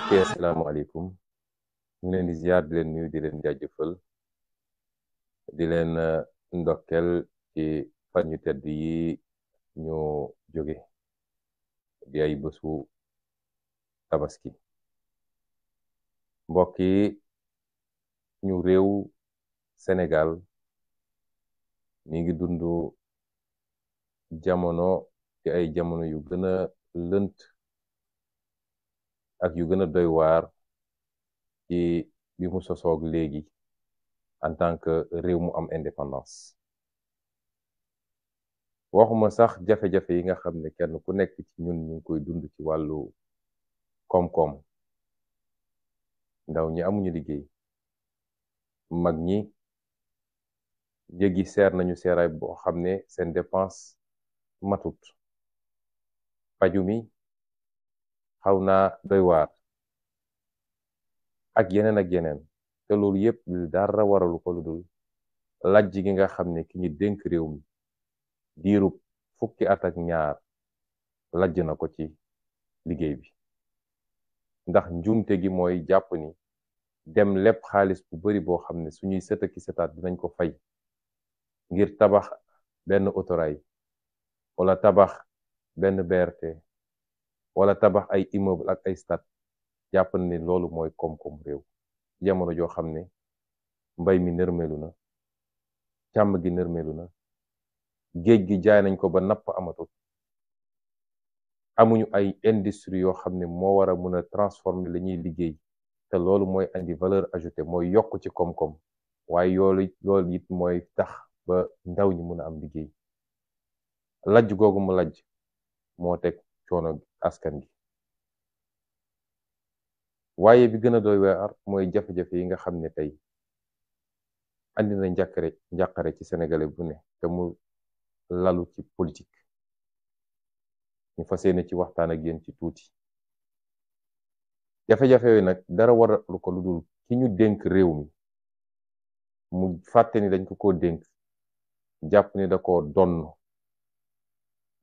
mbokk yi asalaamaaleykum ñu leen di ziar di leen nuyu di leen jaajëfal di leen ndokkel ci fan yu tedd yi ñu jóge di ay bésu tabaski mbokk yi ñu réew Sénégal mi ngi dund jamono ci ay jamono yu gën a lënt ak yu gën a doy waar ci bi mu sosoog léegi en tant que réew mu am indépendance waxuma sax jafe-jafe yi nga xam ne kenn ku nekk ci ñun ñu ngi koy dund ci wàllu koom-koom ndaw ñi amuñu liggéey mag ñi njëgi seer nañu seeraay boo xam ne seen dépense matut paju mi xaw naa doy waar ak yeneen te loolu yépp dara waralu ko lu dul lajj gi nga xam ne ki ñu dénk réew mi diirub fukki at ak ñaar lajj na ko ci liggéey bi ndax njuumte gi mooy jàpp ni dem lépp xaalis bu bari boo xam ne suñuy sët ak sëtaat dinañ ko fay ngir tabax benn autorail wala tabax benn BRT wala tabax ay immeuble ak ay stade jàpp ni loolu mooy koom-koom réew jamono joo xam ne mbay mi nërmelu na càmm gi nërmelu na géej gi jaay nañ ko ba napp amatul amuñu ay industrie yoo xam ne moo war a mun a transformer la ñuy liggéey te loolu mooy andi valeur ajoutée mooy yokk ci koom-koom waaye loolu it mooy tax ba ndaw ñi mun a am liggéey lajj googu mu lajj moo teg coono askan gi waaye bi gën a doy waar mooy jafe-jafe yi nga xam ne tey andi na njàqare ci sénégalais bu ne te mu lalu ci politique ñu fas yéene ci waxtaan ak yéen ci tuuti jafe-jafe yooyu nag dara waralu ko lu dul ki ñu dénk réew mi mu fàtte ni dañ ko dénk jàpp ni da ko donn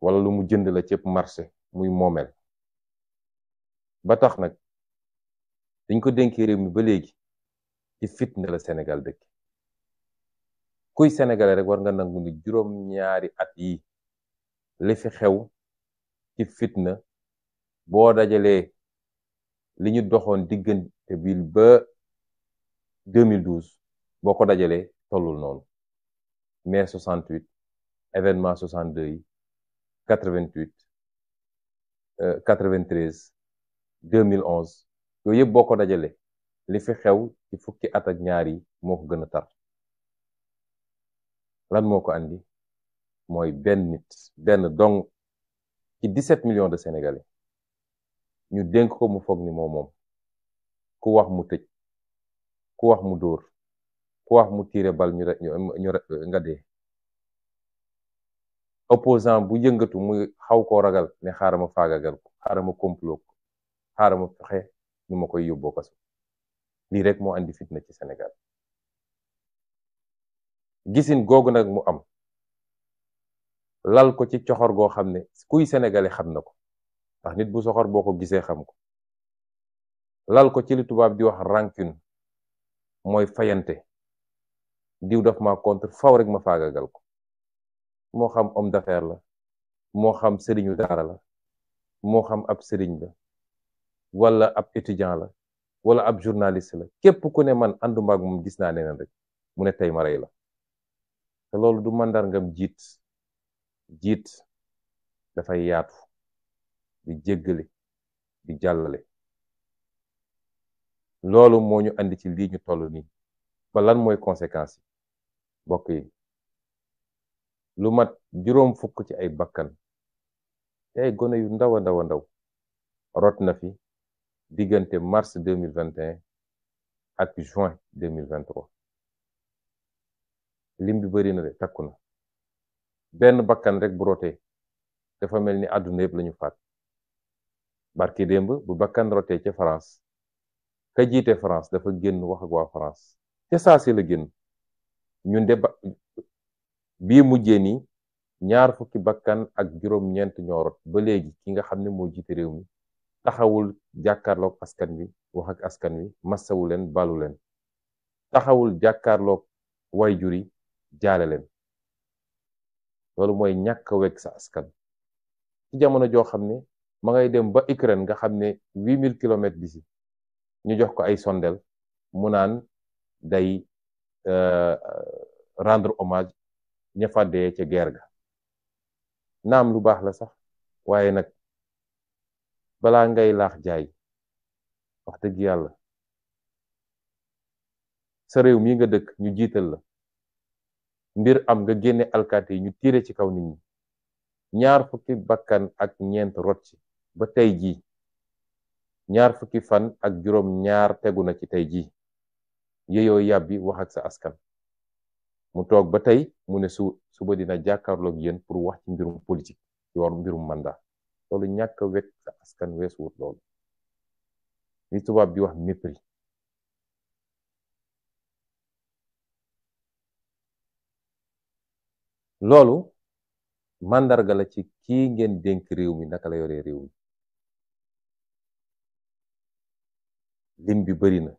wala lu mu jënd la cëpp marché muy moomeel ba tax nag dañ ko dénkee réew mi ba léegi ci fitna la Sénégal dëkk kuy sénégalais rek war nga nangu ni juróom-ñaari at yi li fi xew ci fitna boo dajalee li ñu doxoon diggante bi ba 2012 boo ko dajalee tollul noonu mai 68 événement 62 yi 88 93 2011 yooyu yëpp boo ko dajalee li fi xew ci fukki at ak ñaar yi moo ko gën a tar lan moo ko andi mooy benn dong ci 17 millions de sénégalais ñu dénk ko mu foog ni moom ku wax mu tëj ku wax mu dóor ku wax mu tiire bal ñu nga dee opposant bu yëngatu muy xaw koo ragal ne xaaral ma faagagal ko xaaral ma complot ko xaaral ma fexe nu ma koy yóbboo kaso lii rek moo andi fitna ci Sénégal gisin googu nag mu am lal ko ci coxor goo xam ne kuy sénégalais xam na ko ndax nit bu soxor boo ko gisee xam ko lal ko ci li tubaab di wax rancune mooy fayante diw daf ma contre faw rek ma faagagal ko moo xam homme d'affaires la moo xam sëriñu daara la moo xam ab sëriñ la wala ab étudiant la wala ab journaliste la képp ku ne man ànduma ak moom gis naa neneen rek mu ne tey ma rey la te loolu du màndargam jiit dafay yaatu di jéggale di jàllale loolu moo ñu andi ci lii ñu toll nii ba lan mooy conséquences yi mbokk yi lu mat juróom fukk ci ay bakkan te ay gone yu ndaw a ndaw rot na fi diggante mars 2021 ak juin 2023 lim bi bari na de takku na benn bakkan rek bu rotee dafa mel ni àdduna yëpp lañu faat barki démb bu bakkan rotee ca France ka jiite France dafa génn wax ak waa France ca saa si la génn ñun de bii mujjee nii ñaar fukki bakkan ak juróom-ñeent ñoo rot ba léegi ki nga xam ne moo jiite réew mi taxawul jàkkaarloog askan wi wax ak askan wi massawu leen balu leen taxawul jàkkaarloog wayjur yi jaale leen loolu mooy ñàkk a wekk sa askan ci jamono joo xam ne ma ngay dem ba Ukraine nga xam ne 8000 kilomètres d'ici ñu jox ko ay sondel mu naan day rendre hommage ña fa dee ca guerre ga naam lu baax la sax waaye nag balaa ngay laax jaay wax dëgg yàlla sa réew mii nga dëkk ñu jiital la mbir am nga génne alkaati yi ñu tiire ci kaw nit ñi ñaar fukki bakkan ak ñeent rot ci ba tey jii ñaar fukki fan ak juróom ñaar tegu na ci tey jii yeyoo yàbbi wax ak sa askan mu toog ba tey mu ne suba dina jàkkaarloog yéen pour wax ci mbirum politique ci war mbirum mandat loolu ñàkk a wekk sa askan weesu wut loolu li tubaab di wax mépris loolu màndarga la ci kii ngeen dénk réew mi naka la yoree réew mi lim bi bari na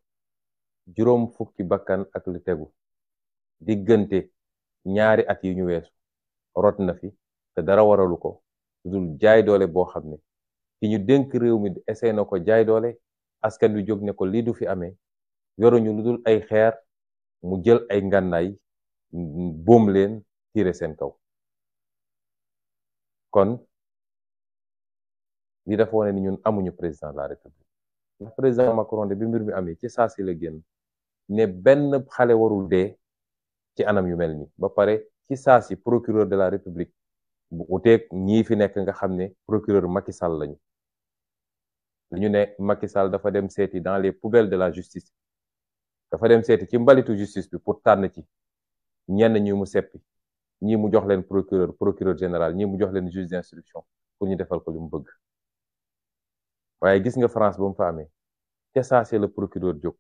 juróom fukki bakkan ak lu tegu diggante ñaari at yi ñu weesu rot na fi te dara waralu ko dul jaay doole boo xam ne ki ñu dénk réew mi essayé na ko jaay doole askan wi jóg ne ko lii du fi amee yoruñu lu dul ay xeer mu jël ay ngànnaay boom leen tiire seen kaw kon li dafa wane ni ñun amuñu président de la république ndax président Macron de bi mbir mi amee ci saa si la génn ne benn xale warul dee ci anam yu mel nii ba pare ci saa si procureur de la république bu uteeg ñii fi nekk nga xam ne procureur Macky Sall lañu ñu ne Macky Sall dafa dem seeti dans les poubelles de la justice dafa dem seeti ci mbalitu justice bi pour tànn ci ñenn ñi mu seppi ñii mu jox leen procureur général ñii mu jox leen juge d'instruction pour ñu defal ko li mu bëgg waaye gis nga France ba mu fa amee ca saa si le procureur jóg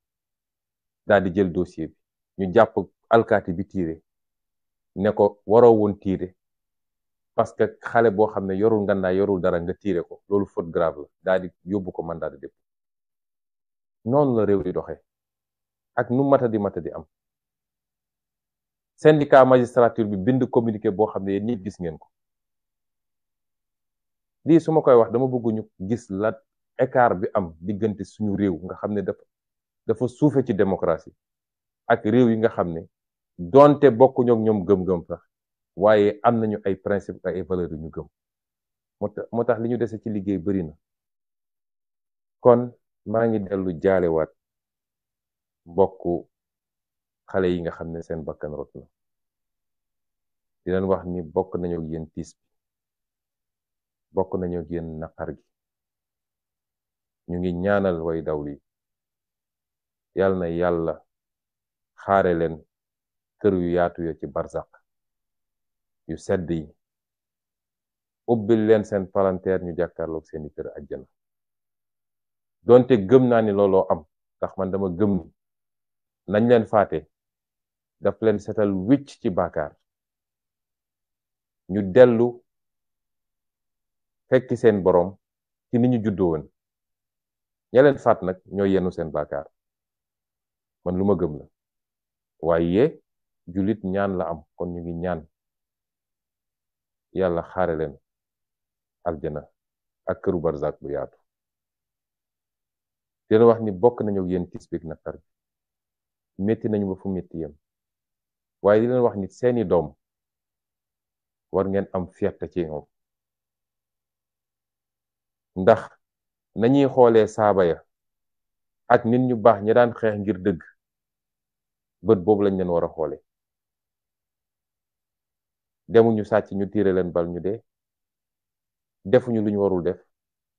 daal di jël dossier bi ñu jàpp alkaati bi tiire ne ko waroo woon tiire parce que xale boo xam ne yorul ngannaay yorul dara nga tiire ko loolu faute grave la daal di yóbbu ko mandat de dépôt noonu la réew di doxee ak nu mata di am syndicat magistrature bi bind communiqué boo xam ne yéen ñëpp gis ngeen ko lii su ma koy wax dama bëgg ñu gis la écart bi am diggante suñu réew nga xam ne dafa suufe ci démocratie ak réew yi nga xam ne donte bokkuñu ak ñoom gëm-gëm sax waaye am nañu ay principe ay valeurs yu ñu gëm moo tax li ñu dese ci liggéey bari na kon maa ngi dellu jaalewaat mbokku xale yi nga xam ne seen bakkan rot na di leen wax ni bokk nañu ak yéen tiis bi bokk nañu ak yéen naqar gi ñu ngi ñaanal way dawli yàlla na yàlla xaare leen kër yu yaatu ya ci barzak yu sedd yi ubbil leen seen palanteer ñu jàkkaarloog seeni kër àjjana donte gëm naa ni looloo am ndax man dama gëm ni nañ leen faate daf leen setal wicc ci baakaar ñu dellu fekki seen boroom ci ni ñu juddoo woon ña leen faat nag ñoo yenu seen baakaar man lu ma gëm la waaye jullit ñaan la am kon ñu ngi ñaan yàlla xaare leen aljana ak këru barzak bu yaatu dina wax ni bokk nañu ak yéen tiis bi ak naqar bi métti nañu ba fu métti yem waaye di leen wax ni seeni doom war ngeen am fierté ci ñoom ndax nañuy xoolee saaba ya ak nit ñu baax ñi daan xeex ngir dëgg bët boobu lañ leen war a xoole demuñu sàcc ñu tiire leen bal ñu dee defuñu lu ñu warul def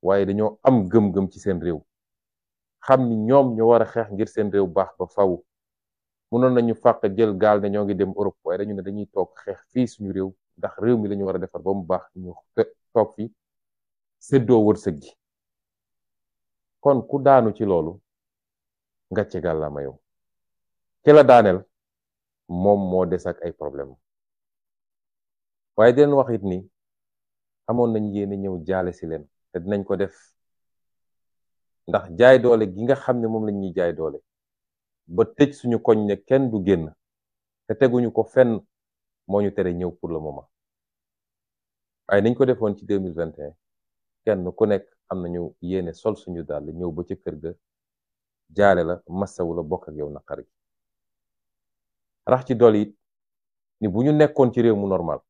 waaye dañoo am gëm-gëm ci seen réew xam ni ñoom ñoo war a xeex ngir seen réew baax ba faw mënoon nañu fàq jël gaal ne ñoo ngi dem Europe waaye dañu ne dañuy toog xeex fii suñu réew ndax réew mi lañu war a defar ba mu baax ñu toog fi séddoo wërsëg gi kon ku daanu ci loolu ngàcce gàllaama yow ci la daaneel moom moo des ak ay problème waaye di leen wax it ni amoon nañ yéene ñëw jaale si leen te dinañ ko def ndax jaay doole gi nga xam ne moom la ñuy jaay doole ba tëj suñu koñ ne kenn du génn te teguñu ko fenn moo ñu tere ñëw pour le moment waaye niñ ko defoon ci 2021 kenn ku nekk am nañu yéene sol suñu daal ñëw ba ci kër ga jaale la massawu la bokk ak yow naqar gi rax ci dool it ni bu ñu nekkoon ci réew mu normal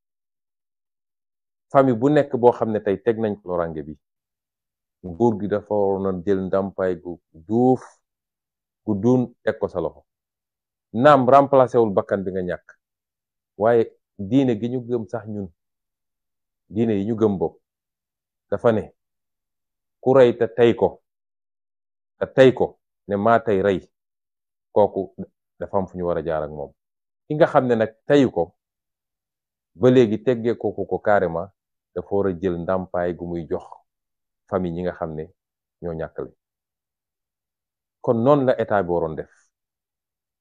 famille bu nekk boo xam ne tey teg nañ ko lorange bi nguur gi dafa waroon a jël ndàmpaay gu duuf gu duun teg ko sa loxo naam remplacé wul bakkan bi nga ñàkk waaye diine gi ñu gëm sax ñun diine yi ñu gëm bokk dafa ne ku rey te tey ko ne maa tey rey kooku dafa am fu ñu war a jaar ak moom ki nga xam ne nag teyu ko ba léegi teggee kooku ko carrément dafa war a jël ndàmpaay gu muy jox famille ñi nga xam ne ñoo ñàkkale kon noonu la état bi waroon def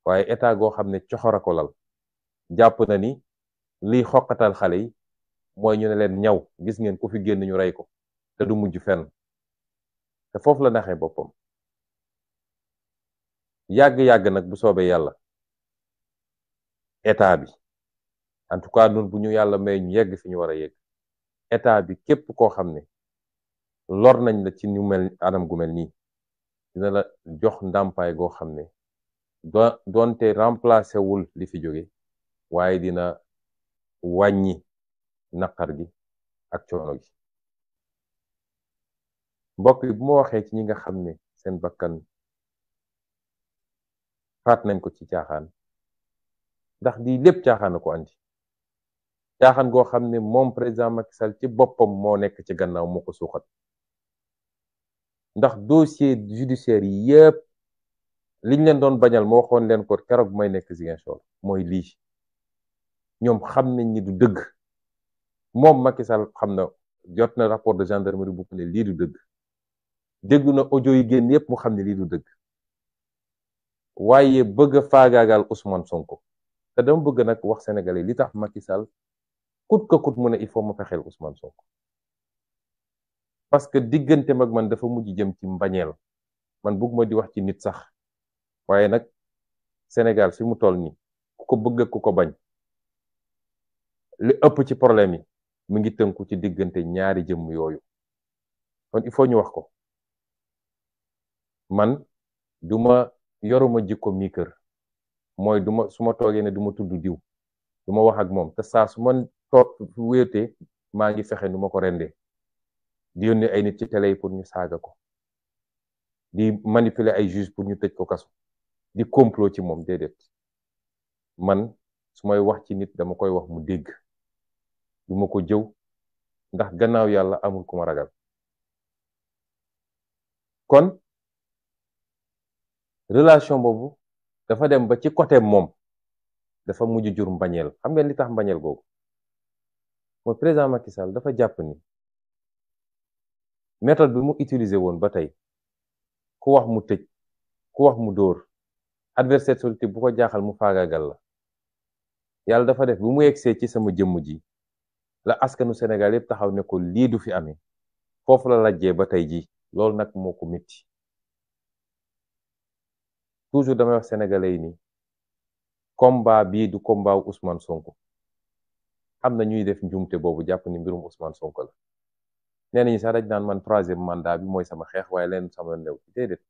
waaye état goo xam ne coxora ko lal jàpp na ni liy xoqatal xale yi mooy ñu ne leen ñaw gis ngeen ku fi génn ñu rey ko te du mujj fenn te foofu la naxee boppam yàgg-yàgg nag bu soobee yàlla état bi en tout cas nun bu ñu yàlla may ñu yegg fi ñu war a yegg état bi képp koo xam ne lor nañ la ci ñu mel anam gu mel nii dina la jox ndàmpaay goo xam ne doonte remplacé wul li fi jóge waaye dina wàññi naqar gi ak coono gi mbokk yi bu ma waxee ci ñi nga xam ne seen bakkan faat nañ ko ci caaxaan ndax lii lépp caaxaan a ko andi caaxaan goo xam ne moom président Macky Sall ci boppam moo nekk ci gannaaw moo ko suuxat ndax dossier judiciaire yi yëpp liñ leen doon bañal moo waxoon leen ko keroog may nekk Ziguinchor mooy lii ñoom xam nañ ni du dëgg moom Macky Sall xam na jot na rapport de gendarmerie bu ne lii du dëgg déglu na audio yi génn yëpp mu xam ne lii du dëgg waaye bëgg a faagaagal Ousmane Sonko te dama bëgg nag wax sénégalais li tax Macky Sall kut ka kut mu ne il faut ma fexeel Ousmane Sonko parce que diggante mag man dafa mujj jëm ci mbañeel man bëgg ma di wax ci nit sax waaye nag Sénégal fi mu toll nii ku ko bëgg ku ko bañ li ëpp ci problème yi mu ngi tënku ci diggante ñaari jëmm yooyu kon il faut ñu wax ko man duma yoruma jikko mi kër mooy duma su ma toogee ne duma tudd diw duma wax ak moom te saa su ma toog wéetee maa ngi fexe nu ma ko rendee di yónnee ay nit ci télé yi pour ñu saaga ko di manipuler ay juge pour ñu tëj ko kaso di complot ci moom déedéet man su may wax ci nit dama koy wax mu dégg du ma ko jëw ndax gannaaw yàlla amul ku ma ragal kon relation boobu dafa dem ba ci côté moom dafa mujj jur mbañeel xam ngeen li tax mbañeel googu mooy président Macky Sall dafa jàpp ni méthode bi mu utiliser woon ba tey ku wax mu tëj ku wax mu dóor adversaire politique bu ko jaaxal mu faagaagal la yàlla dafa def bu mu yegsee ci sama jëmm ji la askanu Sénégal yëpp taxaw ne ko lii du fi amee foofu la lajjee ba tey ji loolu nag moo ko métti toujours damay wax sénégalais yi ni combat bii du combat wu Ousmane Sonko am na ñuy def njuumte boobu jàpp ni mbirum Ousmane Sonko la nee nañu sax dañ naan man 3e mandat bi mooy sama xeex waaye leen sama new déedéet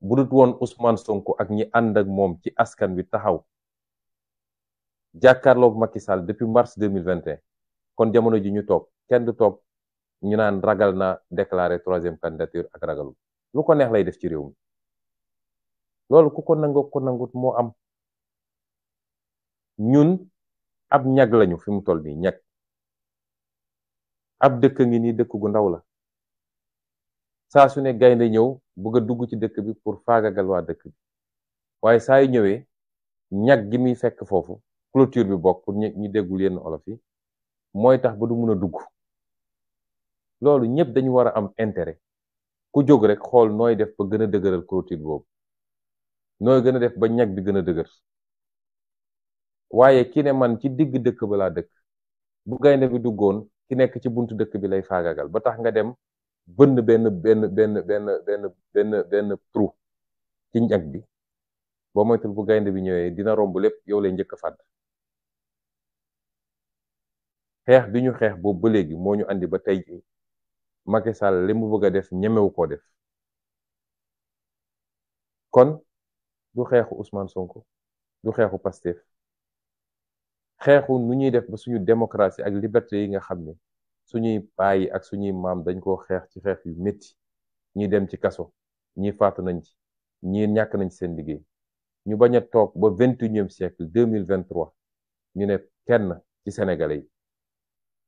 bu dut woon Ousmane Sonko ak ñi ànd ak moom ci askan wi taxaw jàkkaarloog Macky Sall depuis mars 2021 kon jamono ji ñu toog kenn du toog ñu naan ragal na déclarer 3e candidature ak ragalul lu ko neex lay def ci réew mi loolu ku ko nangoo ko nangut moo am ñun ab ñag lañu fi mu toll nii ñag ab dëkk ngi nii dëkk gu ndaw la saa su ne gaynde ñëw bëgg a dugg ci dëkk bi pour faagagal waa dëkk bi waaye saa yu ñëwee ñag gi muy fekk foofu clôture bi bokk pour ñu déggul yenn olof yi mooy tax ba du mun a dugg loolu ñëpp dañu war a am intérêt ku jóg rek xool nooy def ba gën a dëgëral clôture boobu nooy gën a def ba ñag bi gën a dëgër waaye ki ne man ci digg dëkk ba laa dëkk bu gaynde bi duggoon ki nekk ci buntu dëkk bi lay faagagal ba tax nga dem bënn benn trou ci ñag bi boo moytul bu gaynde bi ñëwee dina romb lépp yow lay njëkk a fàdd. xeex bi ñu xeex boobu ba léegi moo ñu andi ba tey ji Macky Sall li mu bëgg a def ñemewu koo def. kon du xeexu Ousmane Sonko du xeexu Pastef xeexu nu ñuy def ba suñu démocratie ak liberté yi nga xam ne suñuy baay ak suñuy maam dañ koo xeex ci xeex yu métti ñi dem ci kaso ñi faatu nañ ci ñi ñàkk nañ ci seen liggéey ñu bañ a toog ba 21e siècle 2023 ñu ne kenn ci sénégalais yi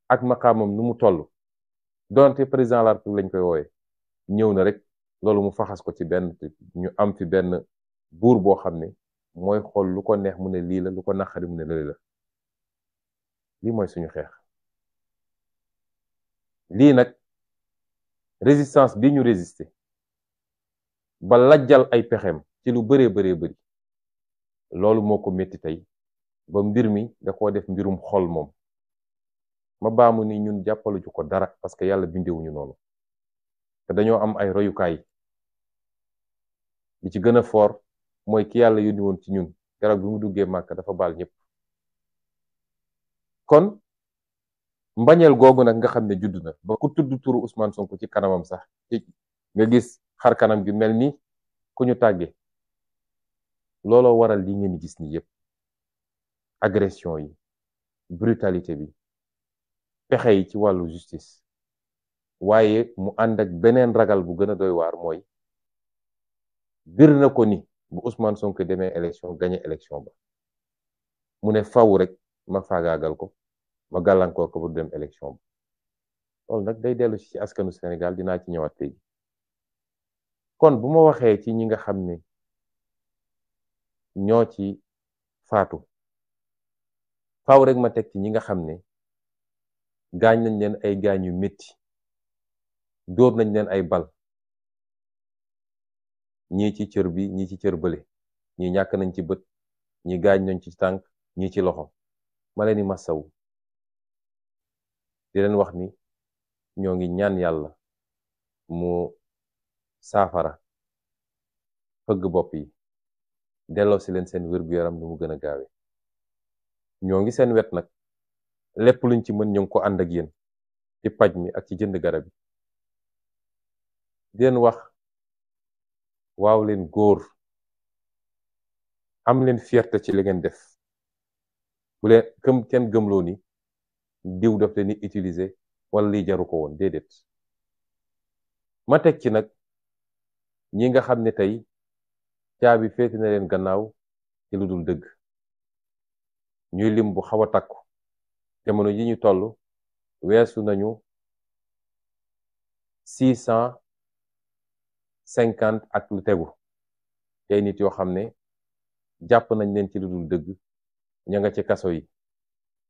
ak maqaamam nu mu toll donte président de la République lañ koy wooye ñëw na rek loolu mu faxas ko ci benn ñu am fi benn buur boo xam ne mooy xool lu ko neex mu ne lii la lu ko naqari mu ne lii la lii mooy suñu xeex. lii nag résistance bi ñu résister ba lajjal ay pexeem ci lu bëree bëri loolu moo ko métti tey ba mbir mi da koo def mbirum xol moom ma baamu ni ñun jàppaluñu ko dara parce que yàlla bindewuñu noonu te dañoo am ay royukaay bi ci gën a fort mooy ki yàlla yónni woon ci ñun keroog bi mu duggee màkk dafa baal ñëpp. kon mbañeel googu nag nga xam ne judd na ba ku tudd turu Ousmane Sonko ci kanamam sax nga gis xar kanam gi mel ni ku ñu tàggee looloo waral li ngeen gis ni yépp agression yi brutalité bi pexe yi ci wàllu justice waaye mu ànd ak beneen ragal bu gën a doy waar mooy bir na ko ni bu Ousmane Sonko demee élection gagné élection ba mu ne faw rek ma faagaagal ko ma gàllankoor ko bu dem élection ba loolu nag day dellu ci askanu Sénégal dinaa ci ñëwaat léegi. kon bu ma waxee ci ñi nga xam ne ñoo ci faatu faw rek ma teg ci ñi nga xam ne gaañ nañ leen ay gaañ yu métti dóor nañ leen ay bal ñii ci cër bi ñii ci cër bële ñii ñàkk nañ ci bët ñii gaañ nañ ci tànk ñii ci loxo ma leen di masawu di leen wax ni ñoo ngi ñaan yàlla mu saafara fëgg bopp yi delloo si leen seen wér-gu-yaram nu mu gën a gaawe ñoo ngi seen wet nag lépp luñ ci mën ñu ngi ko ànd ak yéen ci paj mi ak ci jënd garab yi di leen wax waaw leen góor am leen fierté ci li ngeen def bu leen kenn gëmloo ni diw daf leen di utiliser wala lii jaru ko woon déedéet ma teg ci nag ñi nga xam ne tey caabi féeti na leen gannaaw ci lu dul dëgg ñuy lim bu xaw a takku jamono ji ñu toll weesu nañu 650 ak lu tegu tey nit yoo xam ne jàpp nañ leen ci lu dul dëgg ña nga ci kaso yi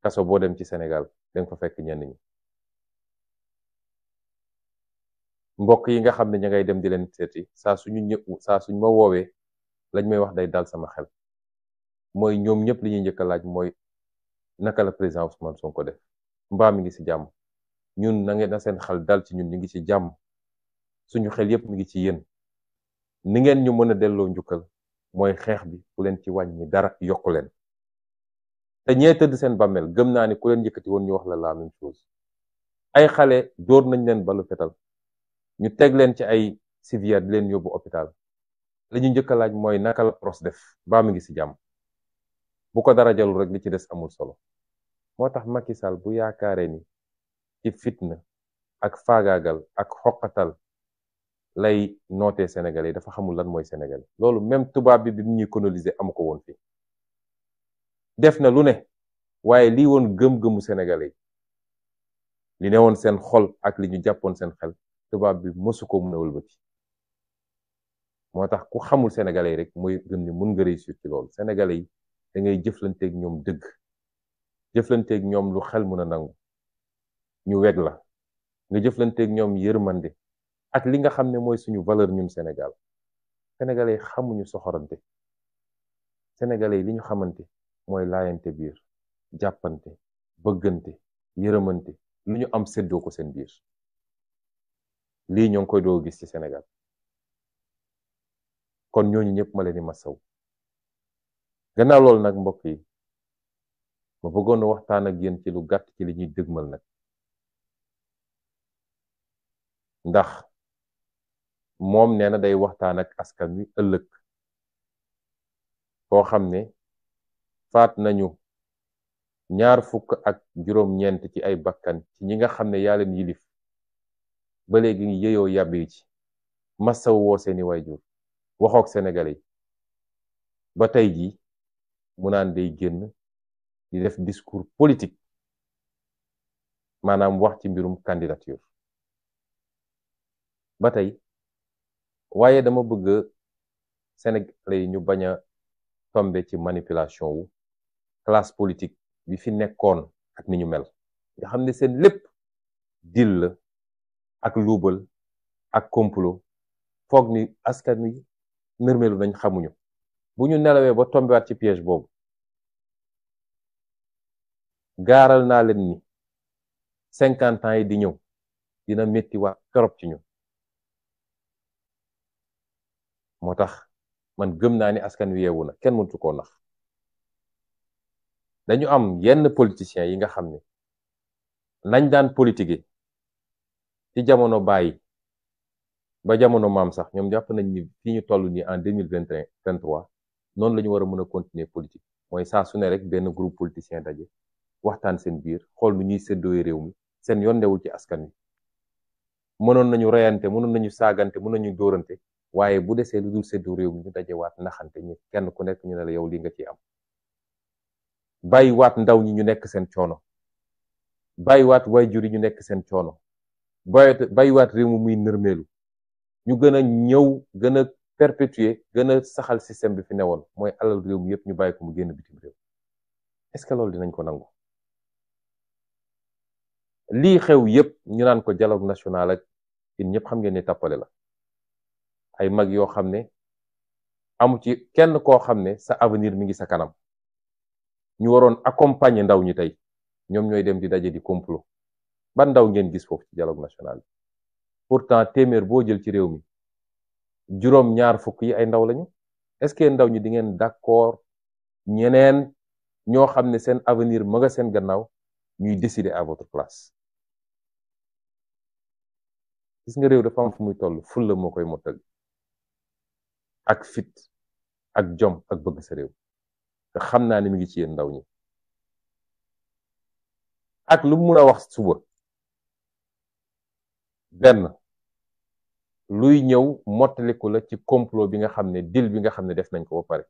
kaso boo dem ci Sénégal danga fa fekk ñenn ñi mbokk yi nga xam ne ña ngay dem di leen seeti saa suñ ma woowee lañ may wax day dal sama xel mooy ñoom ñëpp li ñuy njëkk a laaj mooy naka la président Ousmane Sonko def mbaa mi ngi ci jàmm ñun na seen xel dal ci ñun ñu ngi ci jàmm suñu xel yépp mi ngi ci yéen ni ngeen ñu mën a delloo njukkal mooy xeex bi ku leen ci wàññi dara yokku leen te ñee tëdd seen bàmmeel gëm naa ni ku leen yëkkati woon ñu wax la même chose ay xale dóor nañ leen balu fetal ñu teg leen ci ay civière di leen yóbbu hôpital li ñu njëkk a laaj mooy naka la pros def baa mi ngi ci jàmm bu ko dara jalul rek li ci des amul solo moo tax Macky Sall bu yaakaaree ni ci fitna ak faagaagal ak xoqatal lay nootee Sénégal yi dafa xamul lan mooy Sénégal loolu même tubaab bi mu ñuy coloniser amu ko woon fii def na lu ne waaye lii woon gëm-gëmu Sénégalais yi li ne woon seen xol ak li ñu jàppoon seen xel tubaab bi mësu ko mën a wëlbati moo tax ku xamul Sénégalais yi rek mooy gëm ni mun nga réussir ci loolu Sénégalais yi da ngay jëflanteeg ñoom dëgg jëflanteeg ñoom lu xel mën a nangu ñu weg la nga jëflanteeg ñoom yërmande ak li nga xam ne mooy suñu valeur ñun Sénégal Sénégalais yi xamuñu soxorante Sénégalais yi li ñu xamante mooy laayante biir jàppante bëggante yërëmante lu ñu am séddoo ko seen biir lii ñoo ngi koy doo gis ci Sénégal kon ñooñu ñëpp ma leen di masaw gannaaw loolu nag mbokk yi ma bëggoon waxtaan ak yéen ci lu gàtt ci li ñuy dëgmal nag ndax moom nee na day waxtaan ak askan wi ëllëg koo xam ne faat nañu 25 ci ay bakkan ci ñi nga xam ne yaa leen yilif ba léegi ngi yeyoo yàbbi ci masaw woo seeni waajur waxook Sénégalais yi ba tey jii mu naan day génn di def discours politique maanaam wax ci mbirum candidature ba tey waaye dama bëgg Sénégalais yi ñu bañ a tombe ci manipulation wu classe politique bi fi nekkoon ak ni ñu mel nga xam ne seen lépp deal la ak luubal ak complot foog ni askan wi nërmelu nañ xamuñu bu ñu nelawee ba tombewaat ci piège boobu gaaral naa leen ni 50 ans yi di ñëw dina métti waa torop ci ñu moo tax man gëm naa ni askan wi yeewu na kenn mëntu koo nax dañu am yenn politiciens yi nga xam ne nañ daan politiquer ci jamono bàyyi ba jamono maam sax ñoom jàpp nañ ni fii ñu toll nii en 2023 noonu la ñu war a mën a continuer politique mooy saa su ne rek benn groupe politicien daje waxtaan seen biir xool nu ñuy séddoo réew mi seen yoon newul ci askan wi mënoon nañu reyante mënoon nañu saagante mënoon nañu dóorante waaye bu desee lu dul séddoo réew mi ñu daje waat naxante ñi kenn ku nekk ñu ne la yow li nga ciy am bàyyi waat ndaw ñi ñu nekk seen coono bàyyi waat waajur yi ñu nekk seen coono bàyyi waat réew mi muy nërmeelu ñu gën a ñëw gën a perpétuer gën a saxal système bi fi newoon mooy alal réew mi yëpp ñu bàyyi ko mu génn bitim réew est-ce que loolu dinañ ko nangu lii xew yëpp ñu naan ko dialogue national ak yéen ñëpp xam ngeen ni tappale la ay mag yoo xam ne amu ci kenn koo xam ne sa avenir mi ngi sa kanam ñu waroon accompagner ndaw ñi tey ñoom ñooy dem di daje di complot ban ndaw ngeen gis foofu ci dialogue national bi pourtant téeméer boo jël ci réew mi juróom ñaar fukk yi ay ndaw lañu est-ce que ndaw ñi di ngeen d'accord ñeneen ñoo xam ne seen avenir ma nga seen gannaaw ñuy décider à votre place gis nga réew dafa am fu muy toll fulla moo koy mottal ak fit ak jom ak bëgg sa réew te xam naa ne mi ngi ci yéen ndaw ñi ak lu mu mun a wax suba benn luy ñëw mottaliku la ci complot bi nga xam ne deal bi nga xam ne def nañ ko ba pare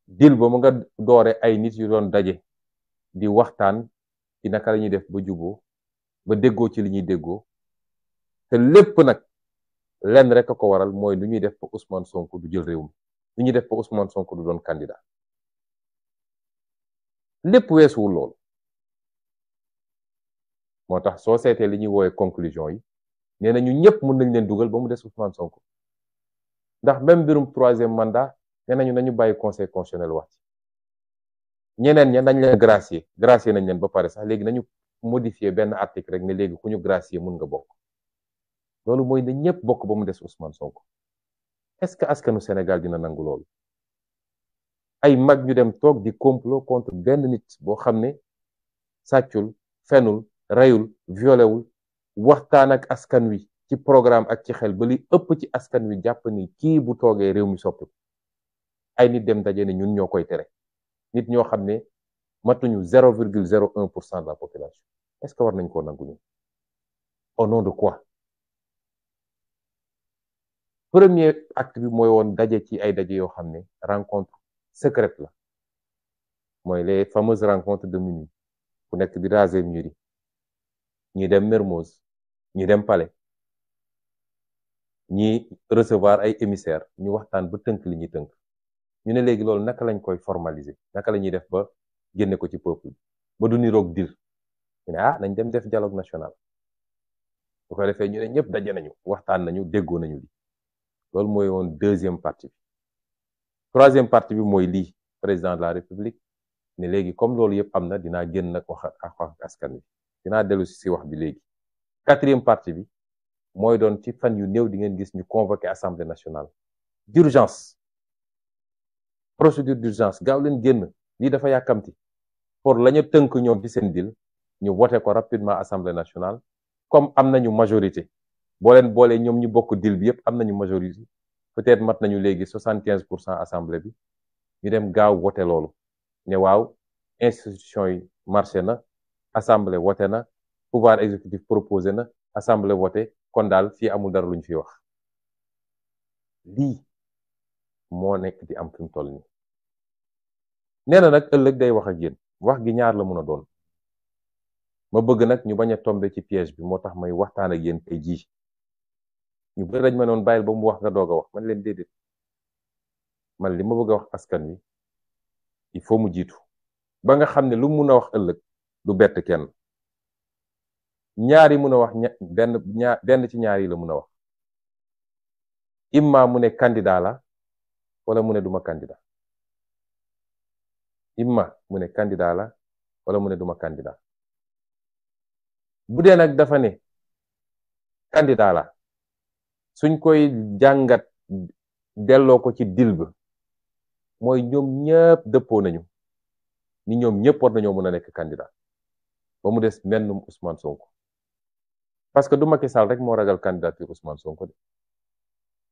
deal ba mu nga doore ay nit yu doon daje di waxtaan ci naka la ñuy def ba juboo ba déggoo ci li ñuy déggoo te lépp nag lenn rek a ko waral mooy lu ñuy def ba Ousmane Sonko du jël réew mi lu ñuy def ba Ousmane Sonko du doon candidat lépp weesuwul loolu moo tax soo seetee li ñuy woowee conclusion yi nee na ñu ñëpp mën nañ leen dugal ba mu des Ousmane Sonko ndax même mbirum 3e mandat nee nañu nañu bàyyi conseil constitutionnel wax ci ñeneen ña nañ leen gracier nañ leen ba pare sax léegi nañu modifier benn article rek ne léegi ku ñu gracier mën nga bokk loolu mooy ne ñëpp bokk ba mu des Ousmane Sonko est-ce que askanu Sénégal dina nangu loolu ay mag ñu dem toog di complot contre benn nit boo xam ne sàccul fenul reyul violewul waxtaan ak askan wi ci programme ak ci xel ba li ëpp ci askan wi jàpp ni kii bu toogee réew mi soppi ay nit dem daje ne ñun ñoo koy tere nit ñoo xam ne matuñu 0,01% de la population est-ce que war nañ koo nangu ñu au nom de quoi premier acte bi mooy woon daje ci ay daje yoo xam ne rencontre secrète la mooy les fameuses rencontres de minuit ku nekk di raser mur yi ñi dem Mermoz ñi dem Palais ñi recevoir ay émissaires ñu waxtaan ba tënk li ñuy tënk ñu ne léegi loolu naka lañ koy formaliser naka la ñuy def ba génne ko ci peuple ba du niroog dil ñu ne nañ dem def dialogue national bu ko defee ñu ne ñëpp daje nañu waxtaan nañu déggoo nañu li loolu mooy woon deuxième partie bi troisième partie bi mooy lii président de la république ne léegi comme loolu yëpp am na dinaa génn nag wax ak askan wi dinaa dellu si wax bi léegi quatrième partie bi mooy doon ci fan yu néew di ngeen gis ñu convoqué assemblée nationale d'urgence, procédure d'urgence, gaaw leen génn lii dafa yàkkamti pour la ñu tënk ñoom ci seen dil ñu voté ko rapidement assemblée nationale. comme am nañu majorité boo leen boolee ñoom ñu bokk dil bi yëpp am nañu majorité, peut-être mat nañu léegi 75% assemblée bi, ñu dem gaaw voté loolu ne waaw institution yi marché na, assemblée voté na, pouvoir exécutif proposé na, assemblée voté, kon daal fii amul dara lu ñu fi wax. lii moo nekk di am fi mu toll nii. nee na nag ëllëg day wax ak yéen, wax gi ñaar la mun a doon. ma bëgg nag ñu bañ a tomber ci piège bi, moo tax may waxtaan ak yéen tey jii. ñu bëri dañ ma noon bàyyil ba mu wax nga doog a wax, man leen déedéet, man li ma bëgg a wax askan wi il faut mu jiitu ba nga xam ne lu mun a wax ëllëg du bett kenn. ñaar yi mun a wax benn ci ñaar yi la mun a wax. imma mu ne candidat la wala mu ne duma candidat. imma mu ne candidat la wala mu ne duma candidat. bu dee nag dafa ne candidat la, suñ koy jàngat delloo ko ci dil ba mooy ñoom ñëpp dëppoo nañu ni ñoom ñëpp war nañoo mën a nekk candidat ba mu des mennum Ousmane Sonko. parce que du Macky Sall rek moo ragal candidature Ousmane Sonko de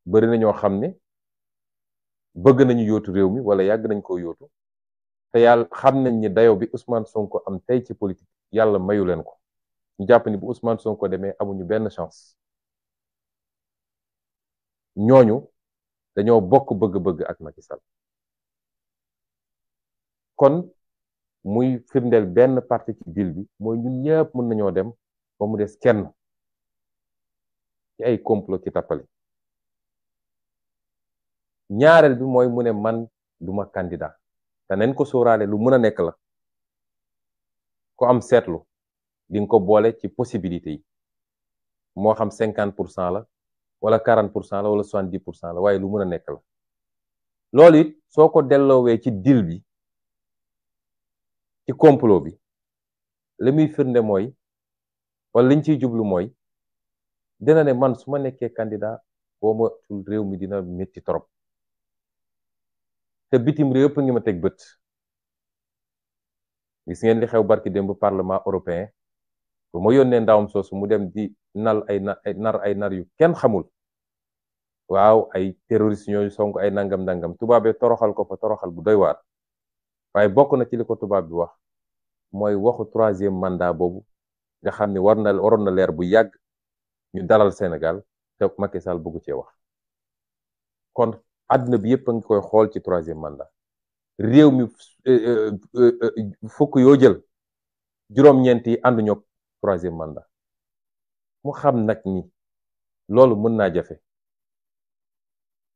bëri na ñoo xam ne bëgg nañu yóotu réew mi wala yàgg nañ koo yóotu te yàlla xam nañ ni dayo bi Ousmane Sonko am tey ci politique yàlla mayu leen ko. ñu jàpp ni bu Ousmane Sonko demee amuñu benn chance. ñooñu dañoo bokk bëgg-bëgg ak Macky Sall. kon muy firndeel benn parti ci deal bi mooy ñun ñëpp mën nañoo dem ba mu des kenn ci ay complot ci tappale. ñaareel bi mooy mu ne man duma candidat te nañ ko sóoraale lu mën a nekk la. ko am seetlu di nga ko boole ci possibilité yi moo xam 50% la wala 40% la wala 70% la waaye lu mën a nekk la. loolu it soo ko delloowee ci deal bi ci complot bi li muy firnde mooy wala liñ ciy jublu mooy dina ne man su ma nekkee candidat boo ma réew mi dina métti trop te bitim réew yëpp ngi ma teg bët. gis ngeen li xew barki démb parlement européen bu ma yónnee ndawam soosu mu dem di nar ay nar yu kenn xamul. waaw ay terroriste ñooñu sonk ay nangam tubaabee toroxal ko fa toroxal bu doy waar. waaye bokk na ci li ko tubaab bi wax mooy waxu 3e mandat boobu nga xam ne waroon na leer bu yàgg ñu dalal Sénégal te Macky Sall bëggu cee wax. kon àdduna bi yëpp a ngi koy xool ci 3e mandat. réew mi fukk yoo jël juróom-ñeent yi ànduñu ak 3e mandat. mu xam nag ni loolu mën naa jafe.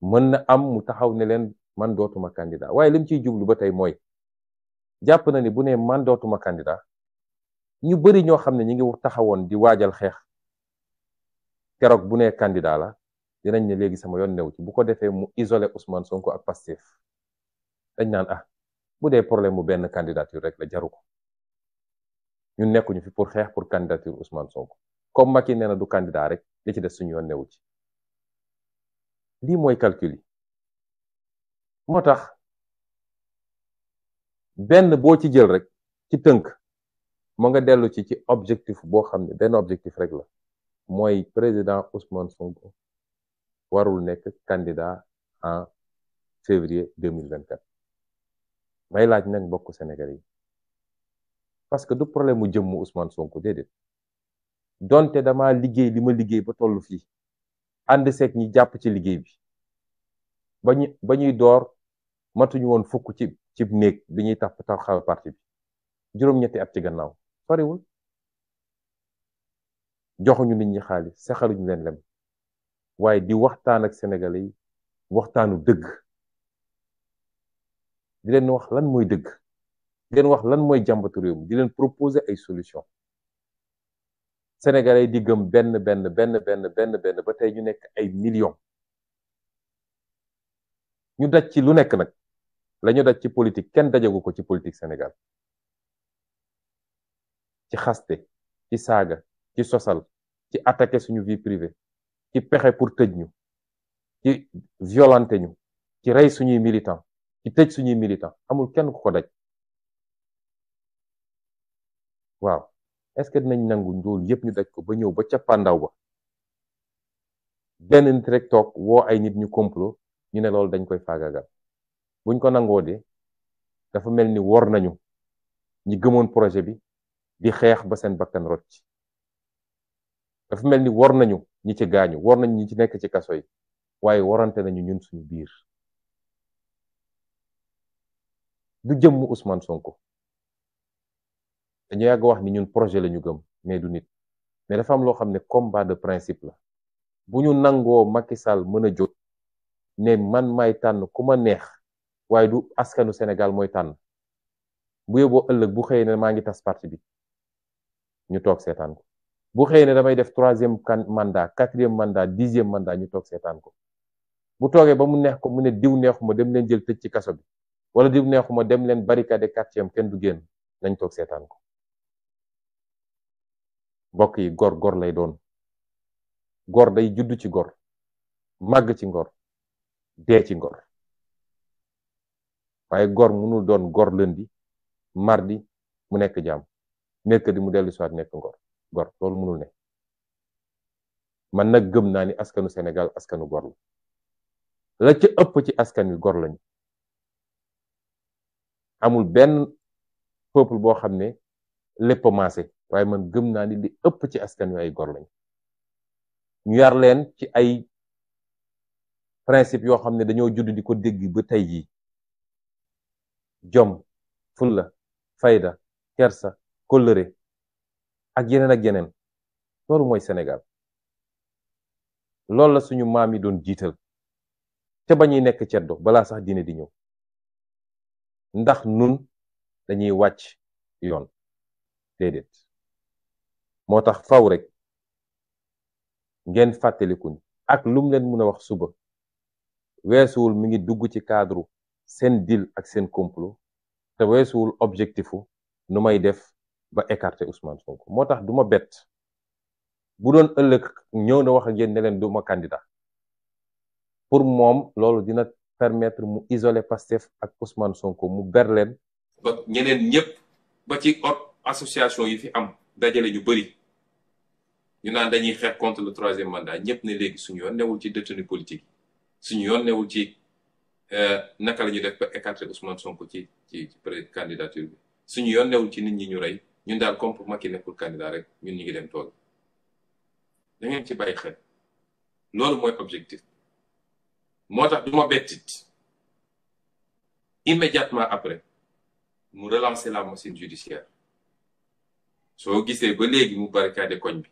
mën na am mu taxaw ne leen man dootuma candidat waaye lim ciy jublu ba tey mooy jàpp na ni bu ne man dootuma candidat ñu bari ñoo xam ne ñi ngi taxawoon di waajal xeex keroog bu ne candidat la dinañ ne léegi sama yoon new ci bu ko defee mu isolé Ousmane Sonko ak Pastef. dañ naan bu dee problème mu benn candidature rek la jaru ko ñun nekkuñu fi pour xeex pour candidature Ousmane Sonko comme Macky nee na du candidat rek li ci des suñu yoon newu ci. lii mooy calcul yi moo tax benn boo ci jël rek ci tënk moo nga dellu ci objectif boo xam ne benn objectif rek la mooy président Ousmane Sonko warul nekk candidat en février 2024. may laaj nag mbokk Sénégalais yi parce que du problème mu jëmmu Ousmane Sonko déedéet donte dama liggéey li ma liggéey ba tollu fii ànd seeg ñi jàpp ci liggéey bi ba ñuy door matuñu woon fukk ci néeg bi ñuy taxawal parti bi juróom-ñetti at ci gannaaw soriwul. joxuñu nit ñi xaalis saxaluñu leen lem waaye di waxtaan ak Sénégalais yi waxtaanu dëgg. di leen wax lan mooy dëgg di leen wax lan mooy jàmbatu réew mi di leen proposer ay solution. Sénégalais yi di gëm benn ba tey ñu nekk ay millions. ñu daj ci lu nekk nag la ñu daj ci politique kenn dajagu ko ci politique Sénégal. ci xaste ci saaga ci sosal ci attaquer suñu vie privée ci pexe pour tëj ñu ci violenter ñu ci rey suñuy militant ci tëj suñuy militant amul kenn ku ko daj waaw est-ce que dinañ nangu loolu yëpp ñu daj ko ba ñëw ba cappaandaw ba benn nit rek toog woo ay nit ñu complot ñu ne loolu dañ koy faagagal buñ ko nangoo de dafa mel ni wor nañu ñi gëmoon projet bi di xeex ba seen bakkan rot ci dafa mel ni wor nañu ñi ci gaañu wor nañu ñi ci nekk ci kaso yi waaye warante nañu ñun suñu biir du jëmm Ousmane Sonko dañu yàgg wax ni ñun projet la ñu gëm mais du nit mais dafa am loo xam ne combat de principe la bu ñu nangoo Macky Sall mën a jóg ne man may tànn ku ma neex waaye du askanu Sénégal mooy tànn bu yóbboo ëllëg bu xëyee ne maa ngi tas parti bi ñu toog seetaan ko bu xëyee ne damay def 3e mandat 4e mandat 10e mandat ñu toog seetaan ko bu toogee ba mu neex ko mu ne diw neexuma dem leen jël tëj ci kaso bi wala diw neexuma dem leen barricade quartier am kenn du génn nañ toog seetaan ko mbokk yi gor lay doon gor day judd ci gor màgg ci ngor dee ci ngor waaye gor mënul doon gor lundi mardi mu nekk jaam mercredi mu dellu soit nekk gor loolu mënul ne man nag gëm naa ni askanu Sénégal askanu gor la ca ëpp ci askan wi gor lañu amul benn peuple boo xam ne lépp maase waaye man gëm naa ni li ëpp ci askan wi ay gor lañu ñu yar leen ci ay principe yoo xam ne dañoo judd di ko dégg ba tey jii jom fulla fayda kersa kóllëre ak yeneen loolu mooy Sénégal loolu la suñu maam yi doon jiital ca ba ñuy nekk ceddo balaa sax diine di ñëw ndax nun dañuy wàcc yoon déedéet moo tax faw rek ngeen fàttaliku ni ak lum leen mën a wax suba weesuwul mi ngi dugg ci cadre seen deal ak seen complot te weesuwul objectifu nu may def ba écarter Ousmane Sonko moo tax duma bett bu doon ëllëg ñëw na wax ak yéen ne leen duma candidat pour moom loolu dina permettre mu isoler Pastef ak Ousmane Sonko mu ber leen ba ñeneen ñëpp ba ci association yi fi am dajale ñu bëri ñu naan dañuy xeex contre le 3e mandat ñëpp ne léegi suñu yoon newul ci détenu politique suñu yoon newul ci naka la ñu def ba écarter Ousmane Sonko ci candidature bi suñu yoon newul ci nit ñi ñu rey ñun daal comme pour Macky nekkul candidat rek ñun ñu ngi dem tool da ngeen ci bàyyi xel loolu mooy objectif moo tax du ma bettit immédiatement après mu relancer la machine judiciaire soo gisee ba léegi mu barricade koñ bi